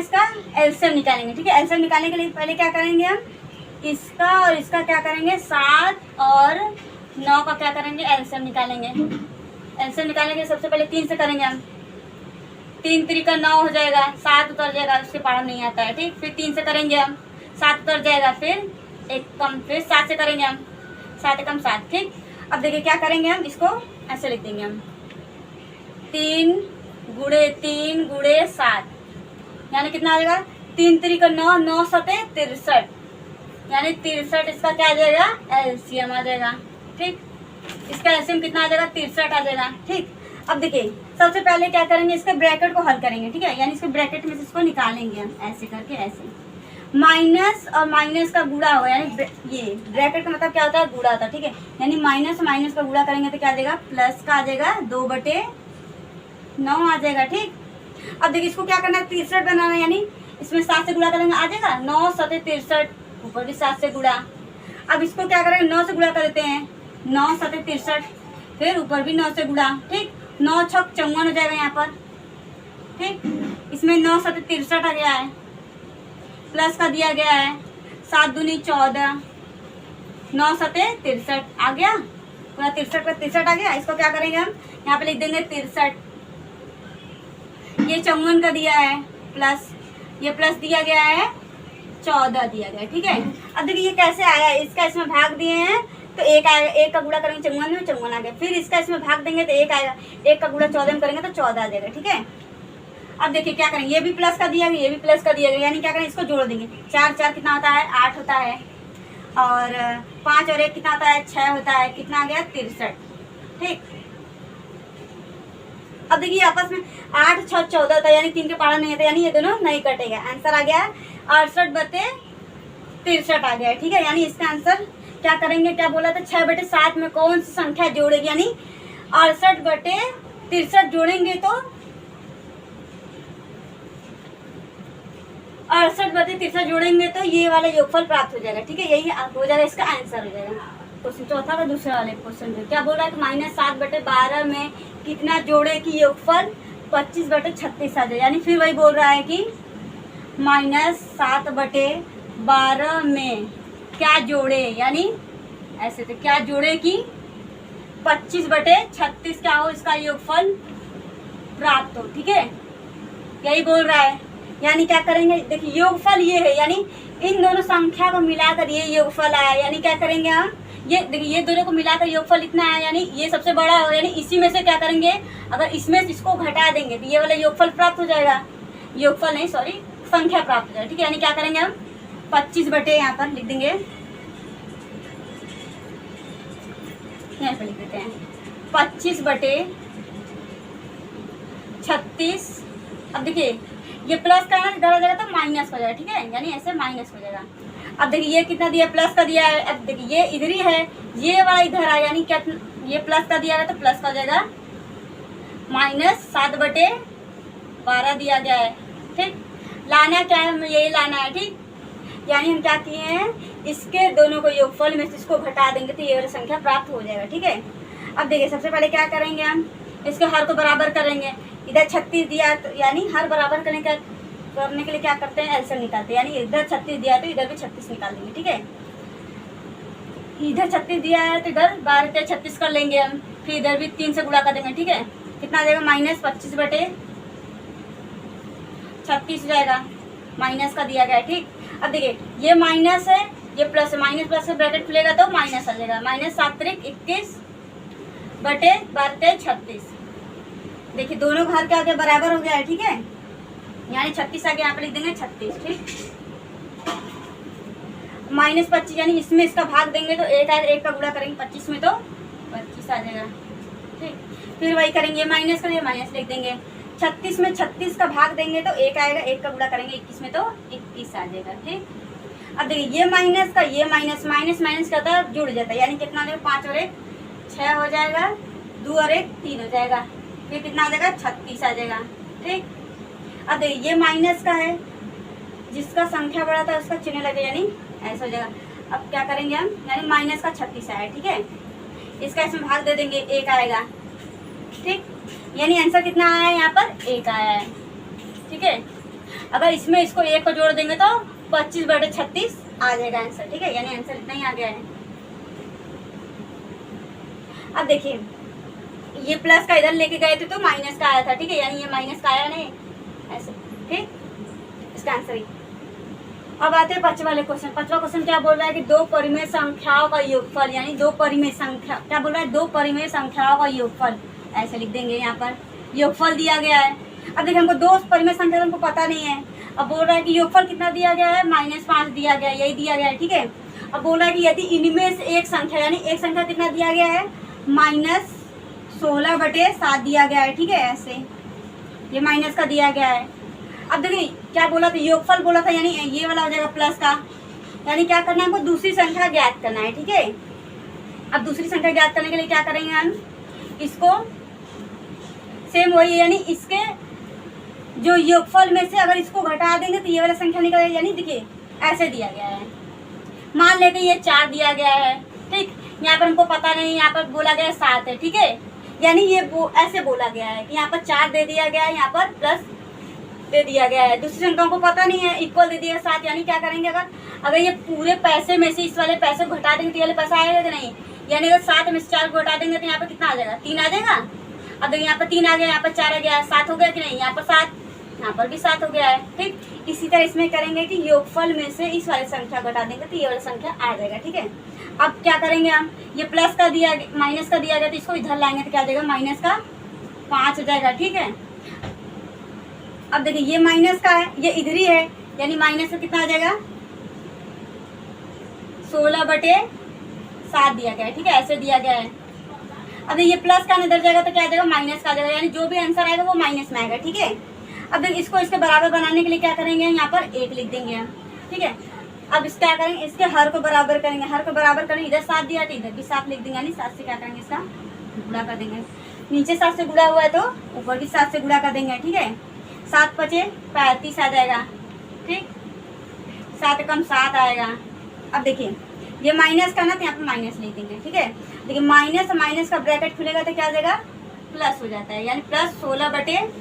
एलसीएम निकालेंगे, ठीक है। एलसीएम निकालने के लिए पहले क्या करेंगे हम, इसका और इसका क्या करेंगे, 7 और 9 का क्या करेंगे, एलसीएम निकालेंगे। एलसीएम निकालने के लिए सबसे पहले 3 से करेंगे हम, 3 3 का 9 हो जाएगा, 7 उतर जाएगा, उसके पढ़ा नहीं आता है, ठीक। फिर 3 से करेंगे हम, 7 उतर जाएगा, फिर एक कम, फिर 7 से करेंगे हम, 7 कम 7, ठीक। अब देखिए क्या करेंगे हम, इसको ऐसे लिख देंगे हम, 3 गुणे 3 गुणे 7, यानी कितना आ जाएगा, 3 3 का 9, 9 7 63, यानी 63 इसका क्या आ जाएगा, एलसीएम आ जाएगा, ठीक। इसका एलसीएम कितना आ जाएगा, 63 आ जाएगा, ठीक। अब देखिए सबसे पहले क्या करेंगे, इसके ब्रैकेट को हल करेंगे, ठीक है। यानी इसके ब्रैकेट में से इसको निकालेंगे हम, ऐसे करके, ऐसे माइनस और माइनस का गुणा होगा, यानी ये ब्रैकेट का मतलब क्या होता है, गुणा होता है, ठीक है। यानी माइनस माइनस का गुणा करेंगे तो क्या आ जाएगा, प्लस का आ जाएगा, 2/9 आ जाएगा, ठीक। अब देखिए इसको क्या करना है, 63 बनाना है, यानी इसमें 7 से गुणा करेंगे, आ जाएगा 9 7 63, ऊपर भी 7 से गुणा। अब इसको क्या करेंगे, 9 से गुणा कर देते हैं, 9 7 63, फिर ऊपर भी 9 से गुणा, ठीक। 9 6 54 हो जाएगा यहाँ पर, ठीक। इसमें 9 7 63 आ गया है, प्लस का दिया गया है, 7 दूनी 14, 9 7 63 आ गया, पूरा 63 पर 63 आ गया। इसको क्या करेंगे हम, यहाँ पे लिख देंगे 63, ये 54 का दिया है, प्लस ये प्लस दिया गया है, 14 दिया गया है, ठीक है। अब देखिए ये कैसे आया, इसका इसमें भाग दिए हैं तो 1 आएगा, 1 का गुणा करेंगे 54 में, 54 आ गया। फिर इसका इसमें भाग देंगे तो 1 आएगा, 1 का गुणा 14 में करेंगे तो 14 आ जाएगा, ठीक है। अब देखिए क्या करेंगे, ये भी प्लस का दिया गया, ये भी प्लस का दिया गया, यानी क्या करें, इसको जोड़ देंगे। 4 4 कितना होता है, 8 होता है, और 5 और 1 कितना होता है, 6 होता है, कितना आ गया, 63, ठीक। अब देखिए आपस में 8 6 14 होता है, यानी 3 के पढ़ा नहीं होता, यानी ये दोनों नहीं कटेगा। आंसर आ गया 68/63 आ गया, ठीक है। यानी इसका आंसर क्या करेंगे, क्या बोला था, 6/7 में कौन सी संख्या जोड़ेगी, यानी 68/63 जोड़ेंगे तो 68/63 जोड़ेंगे तो ये वाला योगफल प्राप्त हो जाएगा, ठीक है। यही हो जाएगा, इसका आंसर हो जाएगा। क्वेश्चन चौथा का दूसरे वाले क्वेश्चन में क्या बोल रहा है कि -7/12 में कितना जोड़े कि योगफल 25/36 आ जाए। यानी फिर वही बोल रहा है कि -7/12 में क्या जोड़े, यानी ऐसे तो क्या जोड़े कि 25/36 क्या हो, इसका योगफल प्राप्त हो, ठीक है। यही बोल रहा है। यानी क्या करेंगे, देखिए योगफल ये है, यानी इन दोनों संख्या को मिलाकर ये योगफल आया। यानी क्या करेंगे हम, ये देखिए ये दोनों को मिलाकर योगफल इतना आया, यानी ये सबसे बड़ा हो, यानी इसी में से क्या करेंगे, अगर इसमें इसको घटा देंगे तो ये वाला योगफल प्राप्त हो जाएगा, योगफल नहीं सॉरी संख्या प्राप्त हो जाएगा, ठीक है। यानी क्या करेंगे हम 25 बटे यहाँ पर लिख देंगे, यहाँ पर लिख देते हैं 25/36। अब देखिए ये प्लस का है ना, इधर आ जाएगा तो माइनस हो जाएगा, ठीक है। यानी ऐसे माइनस हो जाएगा। अब देखिए ये कितना दिया, प्लस का दिया है। अब देखिए ये इधर ही है, ये वाला इधर आया, यानी क्या ये प्लस का दिया है तो प्लस का हो जाएगा, -7/12 दिया गया है, ठीक। लाना क्या है, हमें यही लाना है, ठीक। यानी हम क्या किए हैं, इसके दोनों को योगफल में से इसको घटा देंगे तो ये वाली संख्या प्राप्त हो जाएगा, ठीक है। अब देखिए सबसे पहले क्या करेंगे हम, इसके हर को बराबर करेंगे। इधर 36 दिया तो यानी हर बराबर करने के लिए क्या करते हैं, एलसीएम निकालते हैं। यानी इधर 36 दिया है तो इधर भी 36 निकाल देंगे, ठीक है। इधर 36 दिया है तो इधर 12 36 कर लेंगे हम, फिर इधर भी 3 से गुणा कर देंगे, ठीक है। कितना आ जाएगा, -25/36 हो जाएगा, माइनस का दिया गया है, ठीक। अब देखिए ये माइनस है, ये प्लस है, माइनस प्लस से ब्रैकेट खुलेगा तो माइनस आ जाएगा, -7×21/12×36। देखिए दोनों घर के आगे बराबर हो गया है, ठीक है। यानी 36 आगे यहाँ पे लिख देंगे 36, ठीक। -25 यानी इसमें इसका भाग देंगे तो 1 आएगा, 1 का गुणा करेंगे 25 में तो 25 आ जाएगा, ठीक। फिर वही करेंगे, माइनस करेंगे, माइनस लिख देंगे। 36 में 36 का भाग देंगे तो 1 आएगा, 1 का गुणा करेंगे 21 में तो 21 आ जाएगा, ठीक। अब देखिए ये माइनस का ये माइनस माइनस क्या होता है, जुड़ जाता है। यानी कितना आ जाएगा, 5 और 1 6 हो जाएगा, 2 और 1 3 हो जाएगा, फिर कितना आ जाएगा 36 आ जाएगा, ठीक। अब देखिए ये माइनस का है, जिसका संख्या बड़ा था उसका चिन्ह लगे, यानी ऐसा हो जाएगा। अब क्या करेंगे हम, यानी माइनस का 36 आया, ठीक है। इसका इसमें भाग दे देंगे, 1 आएगा, ठीक। यानी आंसर कितना आया है यहाँ पर, 1 आया है, ठीक है। अगर इसमें इसको 1 को जोड़ देंगे तो 25/36 आ जाएगा आंसर, ठीक है। यानी आंसर इतना ही आ गया है। अब देखिए ये प्लस का इधर लेके गए थे तो माइनस का आया था, ठीक है। यानी ये माइनस का आया नहीं, ऐसे, ठीक। इसका आंसर ही। अब आते हैं 5वां वाले क्वेश्चन। 5वां क्वेश्चन क्या बोल रहा है कि दो परिमेय संख्याओं का योगफल, यानी दो परिमेय संख्या, क्या बोल रहा है, दो परिमेय संख्याओं का योगफल, ऐसे लिख देंगे। यहाँ पर योगफल दिया गया है। अब देखिए हमको दो परिमेय संख्या हमको पता नहीं है। अब बोल रहा है कि योगफल कितना दिया गया है, -5 दिया गया है, यही दिया गया है, ठीक है। अब बोल रहा है कि यदि इनमें से एक संख्या, यानी एक संख्या कितना दिया गया है, -16/7 दिया गया है, ठीक है। ऐसे ये माइनस का दिया गया है। अब देखिए क्या बोला था, योगफल बोला था, यानी ये वाला हो जाएगा प्लस का। यानी क्या करना है, हमको दूसरी संख्या ज्ञात करना है, ठीक है। अब दूसरी संख्या ज्ञात करने के लिए क्या करेंगे हम, इसको सेम वही, यानी इसके जो योगफल में से अगर इसको घटा देंगे तो ये वाला संख्या निकल जाएगी। यानी देखिए ऐसे दिया गया है, मान लेते ये 4 दिया गया है, ठीक। यहाँ पर हमको पता नहीं, यहाँ पर बोला गया 7 है, ठीक है। यानी ये ऐसे बोला गया है कि यहाँ पर 4 दे दिया गया है, यहाँ पर प्लस दे दिया गया है। दूसरी संख्याओं को पता नहीं है, इक्वल दे दिया 7। यानी क्या करेंगे, अगर ये पूरे पैसे में से इस वाले पैसे को घटा देंगे तो ये वाले पैसा आएगा कि नहीं। यानी अगर 7 में से 4 को घटा देंगे तो यहाँ पर कितना आ जाएगा, 3 आ जाएगा। अब देखिए यहाँ पर 3 आ गया, यहाँ पर 4 आ गया, 7 हो गया कि नहीं, यहाँ पर 7, यहाँ पर भी 7 हो गया है, ठीक। इसी तरह इसमें करेंगे कि योगफल में से इस वाली संख्या घटा देंगे तो ये वाली संख्या आ जाएगा, ठीक है। अब क्या करेंगे हम, ये प्लस का दिया, माइनस का दिया गया तो इसको इधर लाएंगे तो क्या आ जाएगा, -5 हो जाएगा, ठीक है। अब देखिए ये माइनस का है, ये इधर ही है, यानी माइनस का कितना आ जाएगा, 16/7 दिया गया है, ठीक है। ऐसे दिया गया है। अब ये प्लस का इधर जाएगा तो क्या आ जाएगा, माइनस का आ जाएगा। यानी जो भी आंसर आएगा वो माइनस में आएगा, ठीक है। अब देखिए इसको इसके बराबर बनाने के लिए क्या करेंगे, यहाँ पर 1 लिख देंगे हम, ठीक है। अब इस क्या करेंगे, इसके हर को बराबर करेंगे, हर को बराबर करेंगे, इधर 7 दिया तो इधर भी 7 लिख देंगे। यानी 7 से क्या करेंगे, इसका गुणा कर देंगे। नीचे 7 से गुणा हुआ है तो ऊपर भी 7 से गुणा कर देंगे, ठीक है। 7 × 5 = 35 आ जाएगा, ठीक। 7 कम 7 आएगा। अब देखिए ये माइनस का ना तो यहाँ पर माइनस लिख देंगे, ठीक है। देखिए माइनस माइनस का ब्रैकेट खुलेगा तो क्या आ जाएगा, प्लस हो जाता है। यानी प्लस 16/7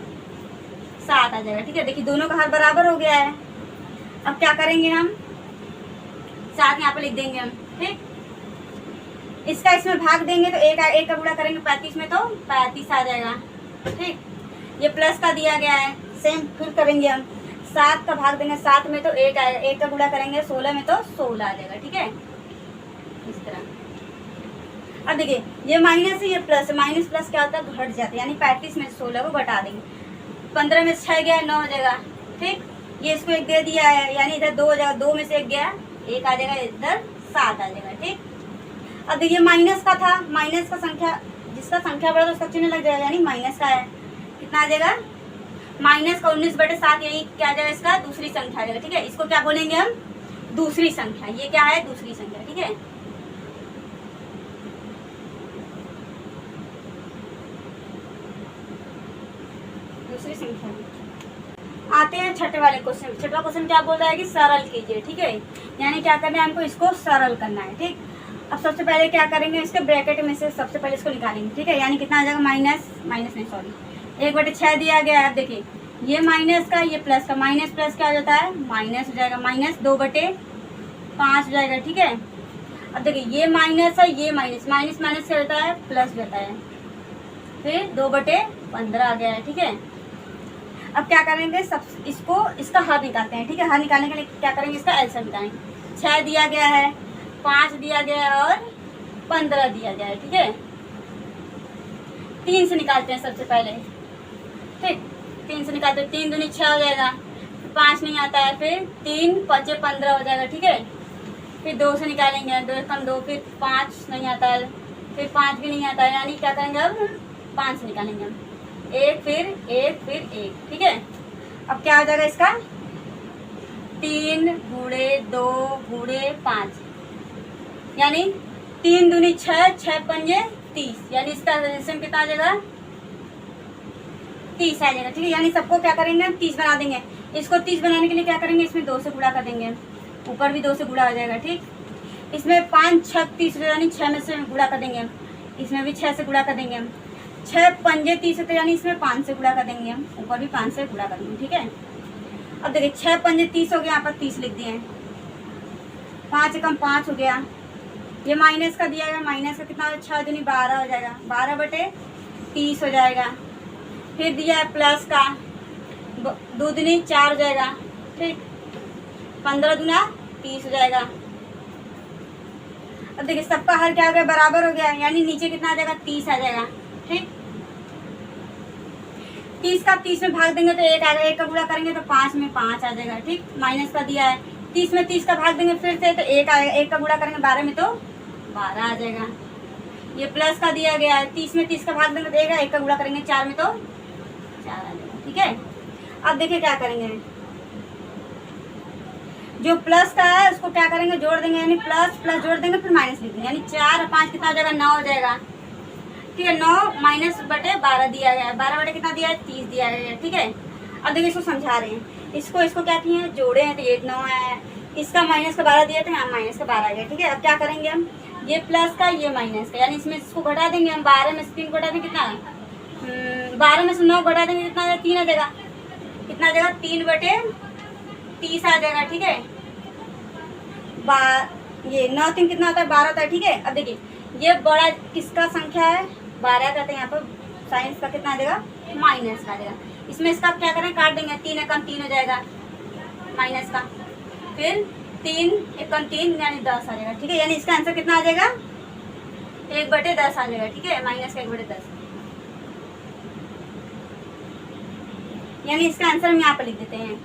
आ जाएगा, ठीक है। देखिए दोनों का हर बराबर हो गया है। अब क्या करेंगे हम, 7 यहाँ पर लिख देंगे हम, ठीक। इसका इसमें भाग देंगे तो एक का गुणा करेंगे 35 में तो 35 आ जाएगा, ठीक। ये प्लस का दिया गया है, सेम फिर करेंगे हम, 7 का भाग देंगे 7 में तो 1 आएगा, 1 का गुणा करेंगे 16 में तो 16 आ जाएगा, ठीक है। इस तरह। अब देखिए ये माइनस है, ये प्लस है, माइनस प्लस क्या होता है, घट जाता है। यानी 35 में 16 को घटा देंगे, 15 में 6 गया 9 हो जाएगा, ठीक। ये इसको 1 दे दिया है, यानी इधर 2 हो जाएगा, 2 में से 1 गया, 1 आ जाएगा, इधर 7 आ जाएगा, ठीक। अब देखिए माइनस का था, माइनस का संख्या, जिसका संख्या बढ़ा तो उसका चिन्ह लग जाएगा, यानी माइनस का है, कितना आ जाएगा, -19/7। यही क्या आ जाएगा, इसका दूसरी संख्या आ जाएगा, ठीक है। इसको क्या बोलेंगे हम, दूसरी संख्या। ये क्या है, दूसरी संख्या, ठीक है। दूसरी संख्या। आते हैं छठे वाले क्वेश्चन। छठवां क्वेश्चन क्या बोल रहा है कि सरल कीजिए, ठीक है। यानी क्या करना है, हमको इसको सरल करना है, ठीक। अब सबसे पहले क्या करेंगे, इसके ब्रैकेट में से सबसे पहले इसको निकालेंगे, ठीक है। यानी कितना आ जाएगा, 1/6 दिया गया है। अब देखिए ये माइनस का, ये प्लस का, माइनस प्लस क्या हो जाता है, माइनस हो जाएगा, -2/5 हो जाएगा, ठीक है। अब देखिए ये माइनस है, ये माइनस, माइनस माइनस क्या होता है, प्लस होता है, फिर 2/15 आ गया है, ठीक है। अब क्या करेंगे, सब इसको इसका हर निकालते हैं, ठीक है। हर निकालने के लिए क्या करेंगे, इसका एलसीएम निकालेंगे। 6 दिया गया है, 5 दिया गया है और 15 दिया गया है, ठीक है। 3 से निकालते हैं सबसे पहले, ठीक। 3 से निकालते हैं, 3 दूनी 6 हो जाएगा, 5 नहीं आता है, फिर 3 × 5 = 15 हो जाएगा, ठीक है। फिर 2 से निकालेंगे, 2 कम 2, फिर 5 नहीं आता है, फिर 5 भी नहीं आता है। यानी क्या करेंगे, अब 5 से निकालेंगे हम, 1 फिर 1 फिर 1, ठीक है। अब क्या हो जाएगा इसका, 3 × 2 × 5, यानी 3 दूनी 6, 6 × 5 = 30। यानी इसका रेशम कितना आ जाएगा, 30 आ जाएगा, ठीक है। यानी सबको क्या करेंगे, हम 30 बना देंगे। इसको 30 बनाने के लिए क्या करेंगे, इसमें 2 से गुणा कर देंगे, ऊपर भी 2 से गुणा हो जाएगा, ठीक। इसमें 5 6 30 यानी 6 में से गुणा कर देंगे हम। इसमें भी 6 से गुणा कर देंगे हम। 6 पंजे 30 होते यानी इसमें 5 से गुणा कर देंगे हम, ऊपर भी 5 से गुणा कर देंगे। ठीक है, अब देखिए 6 पंजे 30 हो गया, यहाँ पर 30 लिख दिए हैं। 5 एकम 5 हो गया, ये माइनस का दिया गया, माइनस का कितना 6 दूनी 12 हो जाएगा, 12 बटे 30 हो जाएगा। फिर दिया है प्लस का 2 दूनी 4 हो जाएगा। ठीक, 15 दूना 30 हो जाएगा। अब देखिए सबका हर क्या हो गया, बराबर हो गया, यानी नीचे कितना आ जाएगा 30 आ जाएगा। ठीक, 30 का 30 में भाग देंगे तो 1 आएगा, 1 का गुणा करेंगे तो 5 में 5 आ जाएगा। ठीक, माइनस का दिया है, 30 में 30 का भाग देंगे फिर से तो 1 आएगा, 1 का गुणा करेंगे 12 में तो 12 आ जाएगा। ये प्लस का दिया गया है, 30 में 30 का भाग देंगे तो 1 का गुणा करेंगे 4 में तो 4 आ जाएगा। ठीक है, अब देखिए क्या करेंगे, जो प्लस का है उसको क्या करेंगे, जोड़ देंगे, यानी प्लस प्लस जोड़ देंगे फिर माइनस लिख देंगे, यानी 4 और 5 कितना हो जाएगा 9 हो जाएगा। ठीक है, 9 माइनस बटे 12 दिया गया है, 12 बटे कितना दिया है 30 दिया गया है। ठीक है, अब देखिए इसको समझा रहे हैं, इसको क्या किए हैं, जोड़े हैं तो ये 9 है, इसका माइनस का 12 दिया था, यहाँ माइनस का 12 आ गया। ठीक है, अब क्या करेंगे हम, ये प्लस का ये माइनस का, यानी इसमें इसको घटा देंगे हम, 12 में से 3 घटा देंगे कितना 12 में से 9 घटा देंगे कितना आ जाएगा 3 आ जाएगा, कितना आ जाएगा 3 बटे 30 आ जाएगा। ठीक है, ये 9 3 कितना होता है 12 होता है। ठीक है, अब देखिए ये बड़ा किसका संख्या है 12 का, तो यहाँ पर साइंस का कितना आ जाएगा माइनस का आ जाएगा। इसमें इसका क्या करें, काट देंगे, 3 एकम 3 हो जाएगा माइनस का, फिर 3 एकम 3 यानी 10 आ जाएगा। ठीक है, यानी इसका आंसर कितना आ जाएगा 1 बटे 10 आ जाएगा। ठीक है, माइनस का 1 बटे 10, यानी इसका आंसर हम यहाँ पर लिख देते हैं,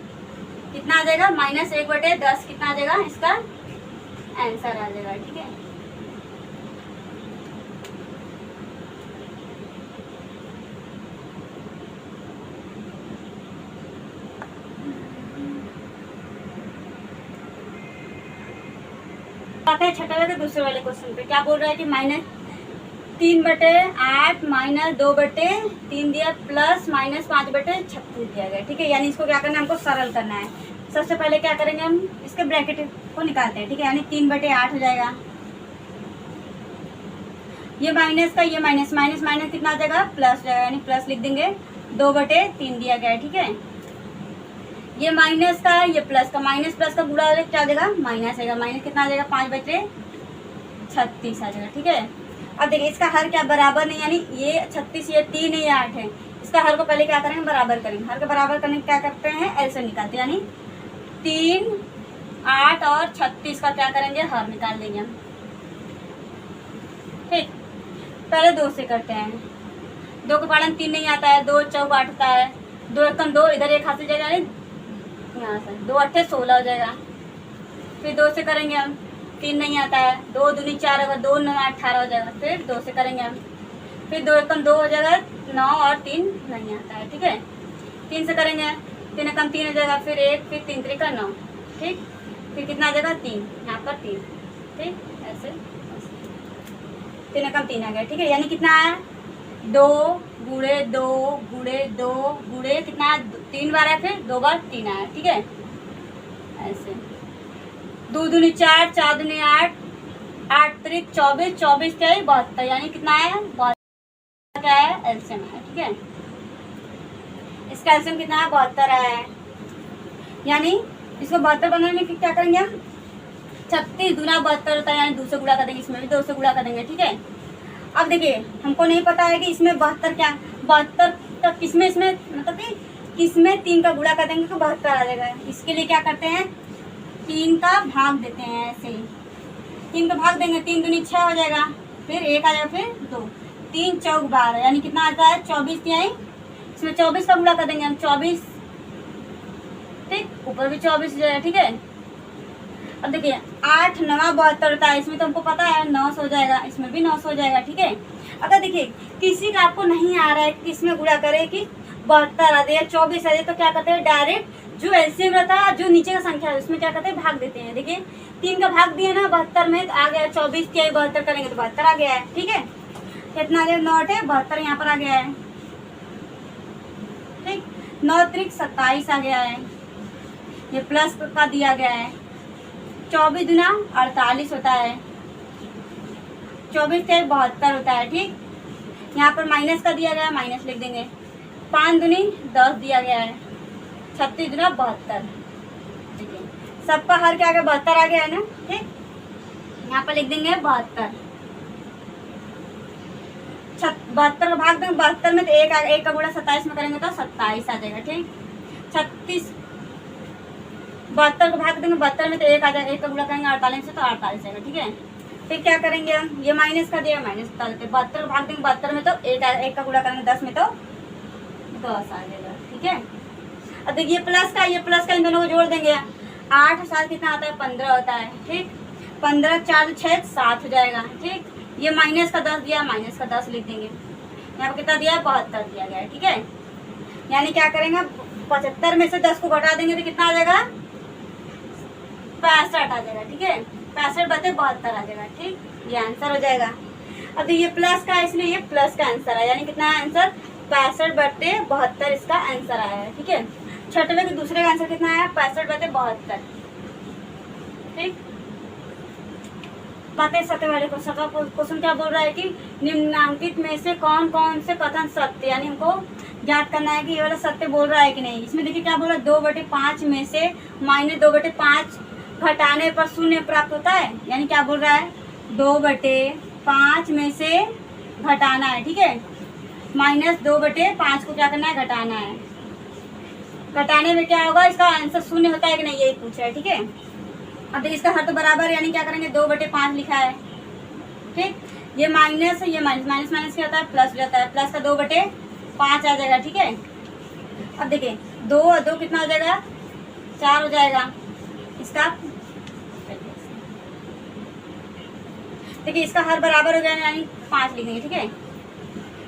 कितना आ जाएगा माइनस 1 बटे 10 कितना आ जाएगा, इसका आंसर आ जाएगा। ठीक है, आते हैं छठे वाले दूसरे वाले क्वेश्चन पे, क्या बोल रहा है कि -3 बटे 8 माइनस 2 बटे 3 दिया, प्लस -5 बटे 36 दिया गया। ठीक है, यानी इसको क्या करना है, हमको सरल करना है। सबसे पहले क्या करेंगे, हम इसके ब्रैकेट को निकालते हैं। ठीक है, यानी 3 बटे 8 हो जाएगा, ये माइनस का ये माइनस माइनस माइनस कितना आ जाएगा प्लस हो जाएगा, यानी प्लस लिख देंगे, 2 बटे 3 दिया गया है। ठीक है, ये माइनस का ये प्लस का, माइनस प्लस का गुणा क्या आ जाएगा माइनस आएगा, माइनस कितना आ जाएगा 5 बटे 36 आ जाएगा। ठीक है, अब देखिए इसका हर क्या बराबर नहीं, यानी ये 36 ये 3 है ये 8 है, इसका हर को पहले क्या करेंगे बराबर करेंगे, हर को बराबर करने क्या करते हैं ऐसे निकालते हैं, यानी 3 8 और 36 का क्या करेंगे हर निकाल लेंगे हम। ठीक, पहले 2 से करते हैं, 2 के पालन 3 नहीं आता है, 2 चौक 8 होता है, 2 एकम 2 इधर एक हाथ से जाएगा, यानी यहाँ से 2 8 16 हो जाएगा। फिर 2 से करेंगे हम, 3 नहीं आता है, 2 दूनी 4 होगा, 2 9 18 हो जाएगा। फिर 2 से करेंगे हम, फिर 2 एकम 2 हो जाएगा, 9 और 3 नहीं आता है। ठीक है, 3 से करेंगे, 3 एकम 3 हो जाएगा, फिर 1 फिर 3 3 का 9। ठीक, फिर कितना आ जाएगा 3, यहाँ पर 3। ठीक, ऐसे 3 एकम 3 आ गया। ठीक है, यानी कितना आया 2 गुणे 2 गुणे 2 गुणे कितना 3 बार है, फिर 2 बार 3 आया। ठीक है, ऐसे 2 दूनी 4 4 दूनी 8 8 त्रिक 24 24 क्या है 72, यानी कितना है 72 क्या है एलसीएम है। ठीक है, इसका एलसीएम कितना है 72 है, यानी इसको 72 बनाने में क्या करेंगे हम 36 दूना 72 होता है, यानी 2 से गुणा कर देंगे, इसमें भी 2 से गुणा कर देंगे। ठीक है, अब देखिए हमको नहीं पता है कि इसमें 72 क्या 72 तक किसमें इसमें मतलब कि किसमें 3 का गुणा कर देंगे तो 72 आ जाएगा। इसके लिए क्या करते हैं 3 का भाग देते हैं, ऐसे ही 3 का भाग देंगे, 3 दूनी 6 हो जाएगा, फिर 1 आ जाएगा, फिर 2 3 चौक 12, यानी कितना आता है 24 यानी इसमें 24 का गुणा कर देंगे हम 24। ठीक, ऊपर भी 24 हो जाएगा। ठीक है, अब देखिए 8 9 72 होता है, इसमें तो हमको पता है 900 हो जाएगा, इसमें भी 900 हो जाएगा। ठीक है, अगर देखिए किसी का आपको नहीं आ रहा है कि इसमें गुणा करे कि 72 आ जाए 24 आ जाए, तो क्या करते हैं डायरेक्ट जो एलसीएम रहता है जो नीचे का संख्या है उसमें क्या करते हैं भाग देते हैं। देखिए 3 का भाग दिया ना 72 में तो आ गया 24 क्या 72 करेंगे तो 72 आ गया है। ठीक है, कितना आ गया 9 है 72 यहाँ पर आ गया है। ठीक, 9 त्रिक 27 आ गया है, ये प्लस का दिया गया है, 24 दूना 48 होता है, 24 से 72 होता है। ठीक, यहाँ पर माइनस का दिया गया है, माइनस लिख देंगे। 5 दूनी 10 दिया गया है, 36 दूना 72। ठीक है, सबका हर क्या आ गया, 72 आ गया है ना। ठीक, यहाँ पर लिख देंगे 72। 72 का भाग देंगे, 72 में तो एक का गुणा 27 में करेंगे तो 27 आ जाएगा। ठीक, 36 72 का भाग देंगे, 72 में तो एक आ जाएगा, एक का गुणा करेंगे 48 से तो 48 आएगा। ठीक है, फिर क्या करेंगे हम, ये माइनस का दिया माइनस बता देते। 72 का भाग देंगे, 72 में तो एक का गुणा करेंगे 10 में तो 10 आ जाएगा। ठीक है, अब देखिए प्लस का, ये प्लस का इन दोनों को जोड़ देंगे। 8 और 7 कितना आता है, 15 होता है। ठीक, 15 4 6 7 हो जाएगा। ठीक, ये माइनस का 10 दिया, माइनस का 10 लिख देंगे। यहाँ पर कितना दिया है, 72 दिया गया है। ठीक है, यानी क्या करेंगे, 75 में से 10 को घटा देंगे तो कितना आ जाएगा, 65 आ जाएगा। ठीक है, 65 बटे 72 आ जाएगा। ठीक, ये आंसर हो जाएगा। अब ये प्लस का है, इसलिए ये प्लस का आंसर है, यानी कितना है आंसर, 65 बटे 72 इसका आंसर आया है। ठीक है, छठवें के दूसरे का आंसर कितना आया, 65 बटे 72। ठीक, बातें सत्य वाले को सका क्वेश्चन क्या बोल रहा है कि निम्नांकित में से कौन कौन से कथन सत्य, यानी हमको ज्ञात करना है कि ये वाला सत्य बोल रहा है कि नहीं। इसमें देखिए क्या बोल रहा है, 2/5 में से -2/5 घटाने पर शून्य प्राप्त होता है, यानी क्या बोल रहा है, 2/5 में से घटाना है। ठीक है, -2/5 को क्या करना है, घटाना है। घटाने में क्या होगा, इसका आंसर शून्य होता है कि नहीं, यही पूछा है। ठीक है, अब देखिए इसका हर तो बराबर, यानी क्या करेंगे, 2/5 लिखा है। ठीक, ये माइनस है, ये माइनस, माइनस माइनस क्या होता है, प्लस हो जाता है। प्लस का 2/5 आ जाएगा। ठीक है, अब देखिए 2 और 2 कितना हो जाएगा, 4 हो जाएगा। इसका देखिए इसका हर बराबर हो जाएगा, यानी 5 लिखेंगे। ठीक है,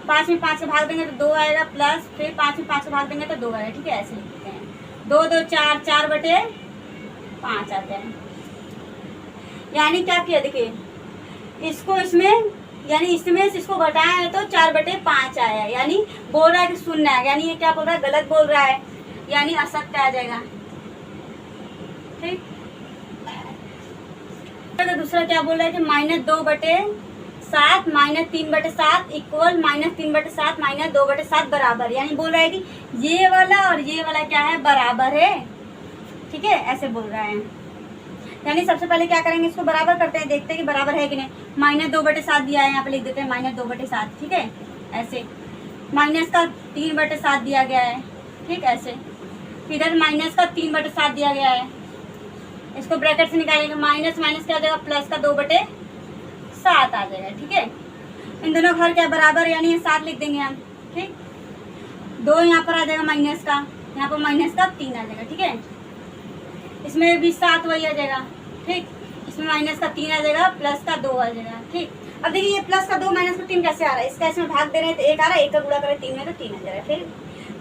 5 में 5 से भाग देंगे तो 2 आएगा, प्लस फिर 5 में 5 से भाग देंगे तो 2 आएगा। ठीक है, ऐसे लिखते हैं, 2 2 4 4/5 आते हैं। यानी क्या किया, देखिए इसको इसमें, यानी इसमें से इसको घटाया है तो 4/5 आया, यानी बोल रहा है कि शून्य है, यानी ये क्या बोल रहा है, गलत बोल रहा है, यानी असत्य आ जाएगा। ठीक, तो दूसरा क्या बोल रहा है कि -2/7 -3/7 इक्वल -3/7 -2/7 बराबर, यानी बोल रहा है कि ये वाला और ये वाला क्या है, बराबर है। ठीक है, ऐसे बोल रहा है। यानी सबसे पहले क्या करेंगे, इसको बराबर करते हैं, देखते हैं कि बराबर है कि नहीं। -2/7 दिया है, यहाँ पे लिख देते हैं -2/7। ठीक है, ऐसे माइनस का 3/7 दिया गया है। ठीक, ऐसे इधर माइनस का 3/7 दिया गया है, इसको ब्रैकेट से निकालेंगे। माइनस माइनस क्या हो जाएगा, प्लस का 2/7 आ जाएगा। ठीक है, इन दोनों का हर क्या बराबर, यानी ये 7 लिख देंगे हम। ठीक, 2 यहाँ पर आ जाएगा माइनस का, यहाँ पर माइनस का 3 आ जाएगा। ठीक है, इसमें भी 7 वही आ जाएगा। ठीक, इसमें माइनस का 3 आ जाएगा, प्लस का 2 आ जाएगा। ठीक, अब देखिए ये प्लस का 2 माइनस का 3 कैसे आ रहा है, इसका इसमें भाग दे रहे हैं तो 1 आ रहा है, 1 का गुणा करें 3 में तो 3 आ जाएगा।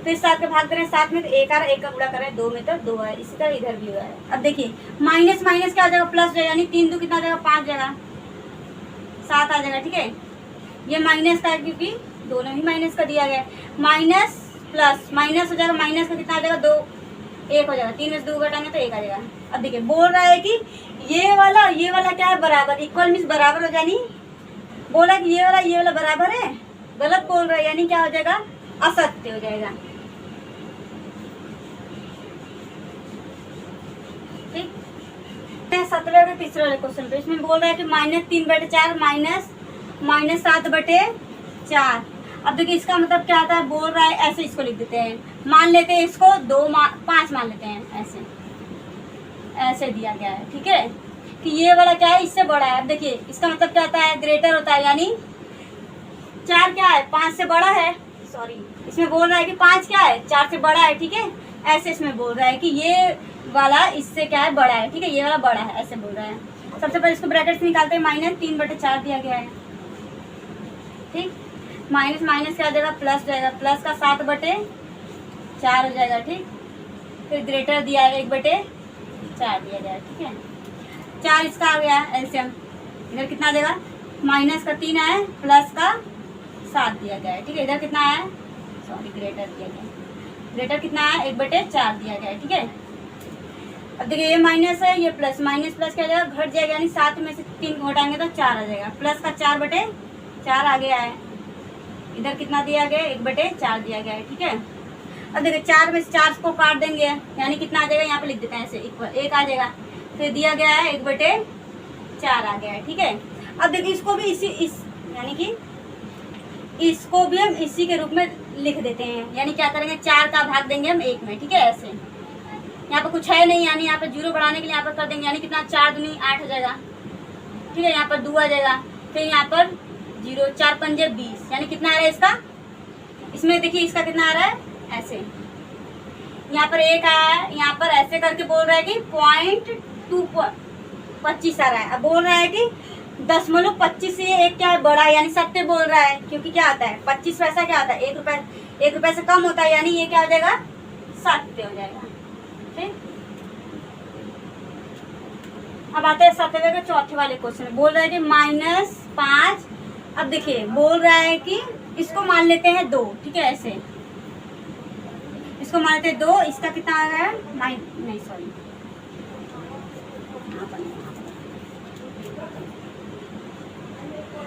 फिर 7 का भाग दे रहे हैं 7 में तो 1 आ रहा है, 1 का गुणा करें 2 में तो 2 है। इसी तरह इधर भी हुआ है। अब देखिए माइनस माइनस क्या आ जाएगा, प्लस हो जाएगा, यानी 3 2 कितना आ जाएगा, 5 जाएगा, 7 आ जाएगा। ठीक है, ये माइनस का है क्योंकि दोनों ही माइनस का दिया गया है। माइनस प्लस माइनस हो जाएगा, माइनस का कितना आ जाएगा, 2 1 हो जाएगा। 3 में से 2 घटाएंगे तो 1 आ जाएगा। अब देखिए बोल रहा है कि ये वाला क्या है, बराबर, इक्वल मीन्स बराबर हो जानी, बोला कि ये वाला बराबर है, गलत बोल रहा है, यानी क्या हो जाएगा, असत्य हो जाएगा। ठीक, 17 के तीसरे वाले क्वेश्चन पे इसमें बोल रहा है कि -3/4 -7/4। अब देखिए इसका मतलब क्या आता है, बोल रहा है ऐसे, इसको लिख देते हैं, मान लेते हैं इसको 5 मान लेते हैं, ऐसे दिया गया है। ठीक है, कि ये वाला क्या है, इससे बड़ा है। अब देखिए इसका मतलब क्या होता है, ग्रेटर होता है, यानी 4 क्या है, 5 से बड़ा है। सॉरी, इसमें बोल रहा है कि 5 क्या है, 4 से बड़ा है। ठीक है, ऐसे इसमें बोल रहा है कि ये वाला इससे क्या है, बड़ा है। ठीक है, ये वाला बड़ा है, ऐसे बोल रहा है। सबसे पहले इसको ब्रैकेट से निकालते हैं, -3/4 दिया गया है। ठीक, माइनस माइनस क्या हो जाएगा, प्लस जाएगा, प्लस का 7/4 हो जाएगा। ठीक, फिर ग्रेटर दिया है 1/4 दिया गया है। ठीक है, 4 इसका आ गया एलसीएम, इधर कितना आ जाएगा, माइनस का 3 आया, प्लस का 7 दिया गया है। ठीक है, इधर कितना आया, सॉरी ग्रेटर दिया गया, ग्रेटर कितना आया, 1/4 दिया गया है। ठीक है, अब देखिए ये माइनस है, ये प्लस, माइनस प्लस क्या हो जाएगा, घट जाएगा, यानी 7 में से 3 घटाएंगे तो 4 आ जाएगा। प्लस का 4/4 आ गया है। इधर कितना दिया गया है, 1/4 दिया गया है, ठीक है। अब देखिए 4 में से 4 को काट देंगे, यानी कितना आ जाएगा, यहाँ पे लिख देते हैं ऐसे, इक्वल 1 आ जाएगा। फिर दिया गया है 1/4 आ गया है, ठीक है। अब देखिए इसको भी यानी कि इसको भी हम इसी के रूप में लिख देते हैं, यानी क्या करेंगे, 4 का भाग देंगे हम 1 में, ठीक है। ऐसे यहाँ पे कुछ है नहीं, यानी यहाँ पे 0 बढ़ाने के लिए यहाँ पर कर देंगे, यानी कितना 4 दूनी 8 हो जाएगा, ठीक है। यहाँ पर 2 आ जाएगा, फिर यहाँ पर 0, 4 पंजे 20, यानी कितना आ रहा है इसका, इसमें देखिए इसका कितना आ रहा है, ऐसे यहाँ पर 1 आया है, यहाँ पर ऐसे करके बोल रहा है कि 0.25 आ रहा है। अब बोल रहा है कि 0.25 से एक क्या है, बड़ा है, यानी सत्य बोल रहा है, क्योंकि क्या आता है 25 पैसा क्या आता है, 1 रुपए से कम होता है, यानी ये क्या हो जाएगा, सत्य हो जाएगा, ठीक। अब आते हैं 7वें के चौथे वाले क्वेश्चन। बोल रहा है कि -5। अब देखिए बोल रहा है कि इसको मान लेते हैं 2, ठीक है। ऐसे इसको मान लेते हैं 2, इसका कितना आ रहा है, नहीं सॉरी,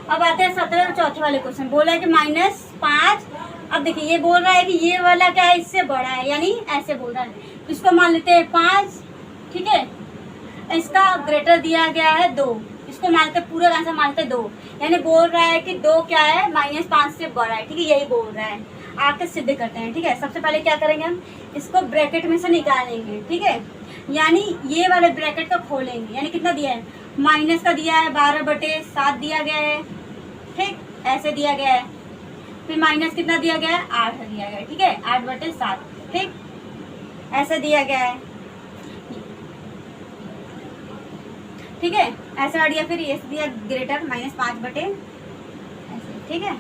अब आते हैं 7वें चौथे वाले क्वेश्चन। बोला है कि -5। अब देखिए ये बोल रहा है कि ये वाला क्या है, इससे बड़ा है, यानी ऐसे बोल रहा है, इसको मान लेते हैं 5, ठीक है। इसका ग्रेटर दिया गया है 2, इसको मानते पूरा आंसर मानते 2, यानी बोल रहा है कि 2 क्या है, -5 से बड़ा है, ठीक है। यही बोल रहा है, आके सिद्ध करते हैं, ठीक है। सबसे पहले क्या करेंगे, हम इसको ब्रैकेट में से निकालेंगे, ठीक है। यानी ये वाले ब्रैकेट को खोलेंगे, यानी कितना दिया है, माइनस का दिया है 12/7 दिया गया है, ठीक, ऐसे दिया गया है। फिर माइनस कितना दिया गया है, 8 दिया गया है, ठीक है, 8/7, ठीक, ऐसे दिया गया है, ठीक है। ऐसे हट गया, फिर ये दिया ग्रेटर -5 ऐसे, ठीक है।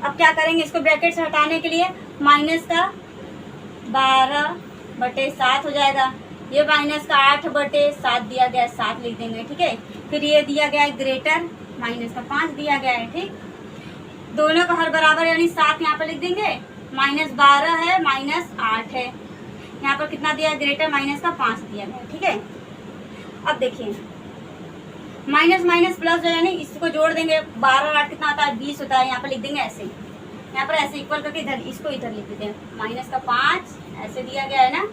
अब क्या करेंगे, इसको ब्रैकेट से हटाने के लिए माइनस का 12/7 हो जाएगा, ये माइनस का 8/7 दिया गया है, 7 लिख देंगे, ठीक है। फिर ये दिया गया है ग्रेटर, माइनस का 5 दिया गया है, ठीक। दोनों का हर बराबर, यानी 7 यहाँ पर लिख देंगे, -12 है, -8 है, यहाँ पर कितना दिया है, ग्रेटर, माइनस का 5 दिया गया है, ठीक है। अब देखिए माइनस माइनस प्लस, यानी इसको जोड़ देंगे, 12 और 8 कितना आता है, 20 होता है, यहाँ पर लिख देंगे ऐसे, यहाँ पर ऐसे इक्वल करके इधर, इसको इधर लिख देते हैं, माइनस का 5 ऐसे दिया गया है ना।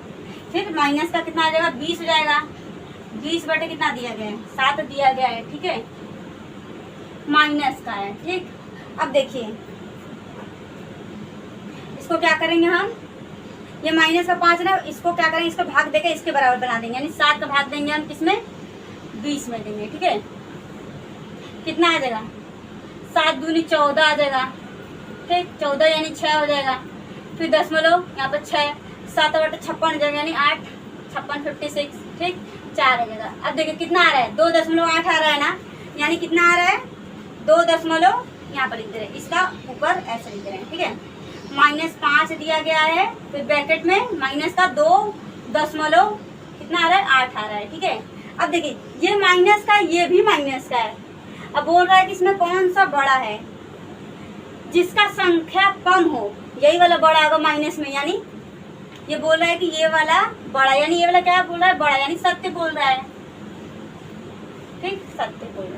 फिर माइनस का कितना आ जाएगा, 20 हो जाएगा, 20 कितना दिया गया है, 7 दिया गया है, ठीक है, माइनस का है, ठीक। अब देखिए इसको क्या करेंगे हम, ये माइनस का 5 ना, इसको क्या करेंगे, इसको भाग देकर इसके बराबर बना देंगे, यानी 7 का भाग देंगे हम किसमें, 20 में देंगे, ठीक है। कितना आ जाएगा, 7 दूनी 14 आ जाएगा, ठीक, 14 यानी 6 हो जाएगा। फिर दशमलव यहाँ पर 6, 7/56 हो जाएगा, यानी 8, 56, 56, ठीक, 4 आ जाएगा। अब देखिए कितना आ रहा है, 2.8 आ रहा है ना, यानी कितना आ रहा है, 2 यहाँ पर लिख दे रहे हैं, इसका ऊपर ऐसे लिख दे रहे हैं, ठीक है। -5 दिया गया है, फिर ब्रैकेट में माइनस का 2 दशमलव कितना आ रहा है, 8 आ रहा है, ठीक है। अब देखिए ये माइनस का, ये भी माइनस का है। अब बोल रहा है कि इसमें कौन सा बड़ा है, जिसका संख्या कम हो, यही वाला बड़ा होगा माइनस में, यानी ये बोल रहा है कि ये वाला बड़ा, यानी ये वाला क्या बोल रहा है, बड़ा, यानी सत्य बोल रहा है, ठीक, सत्य बोल रहा है।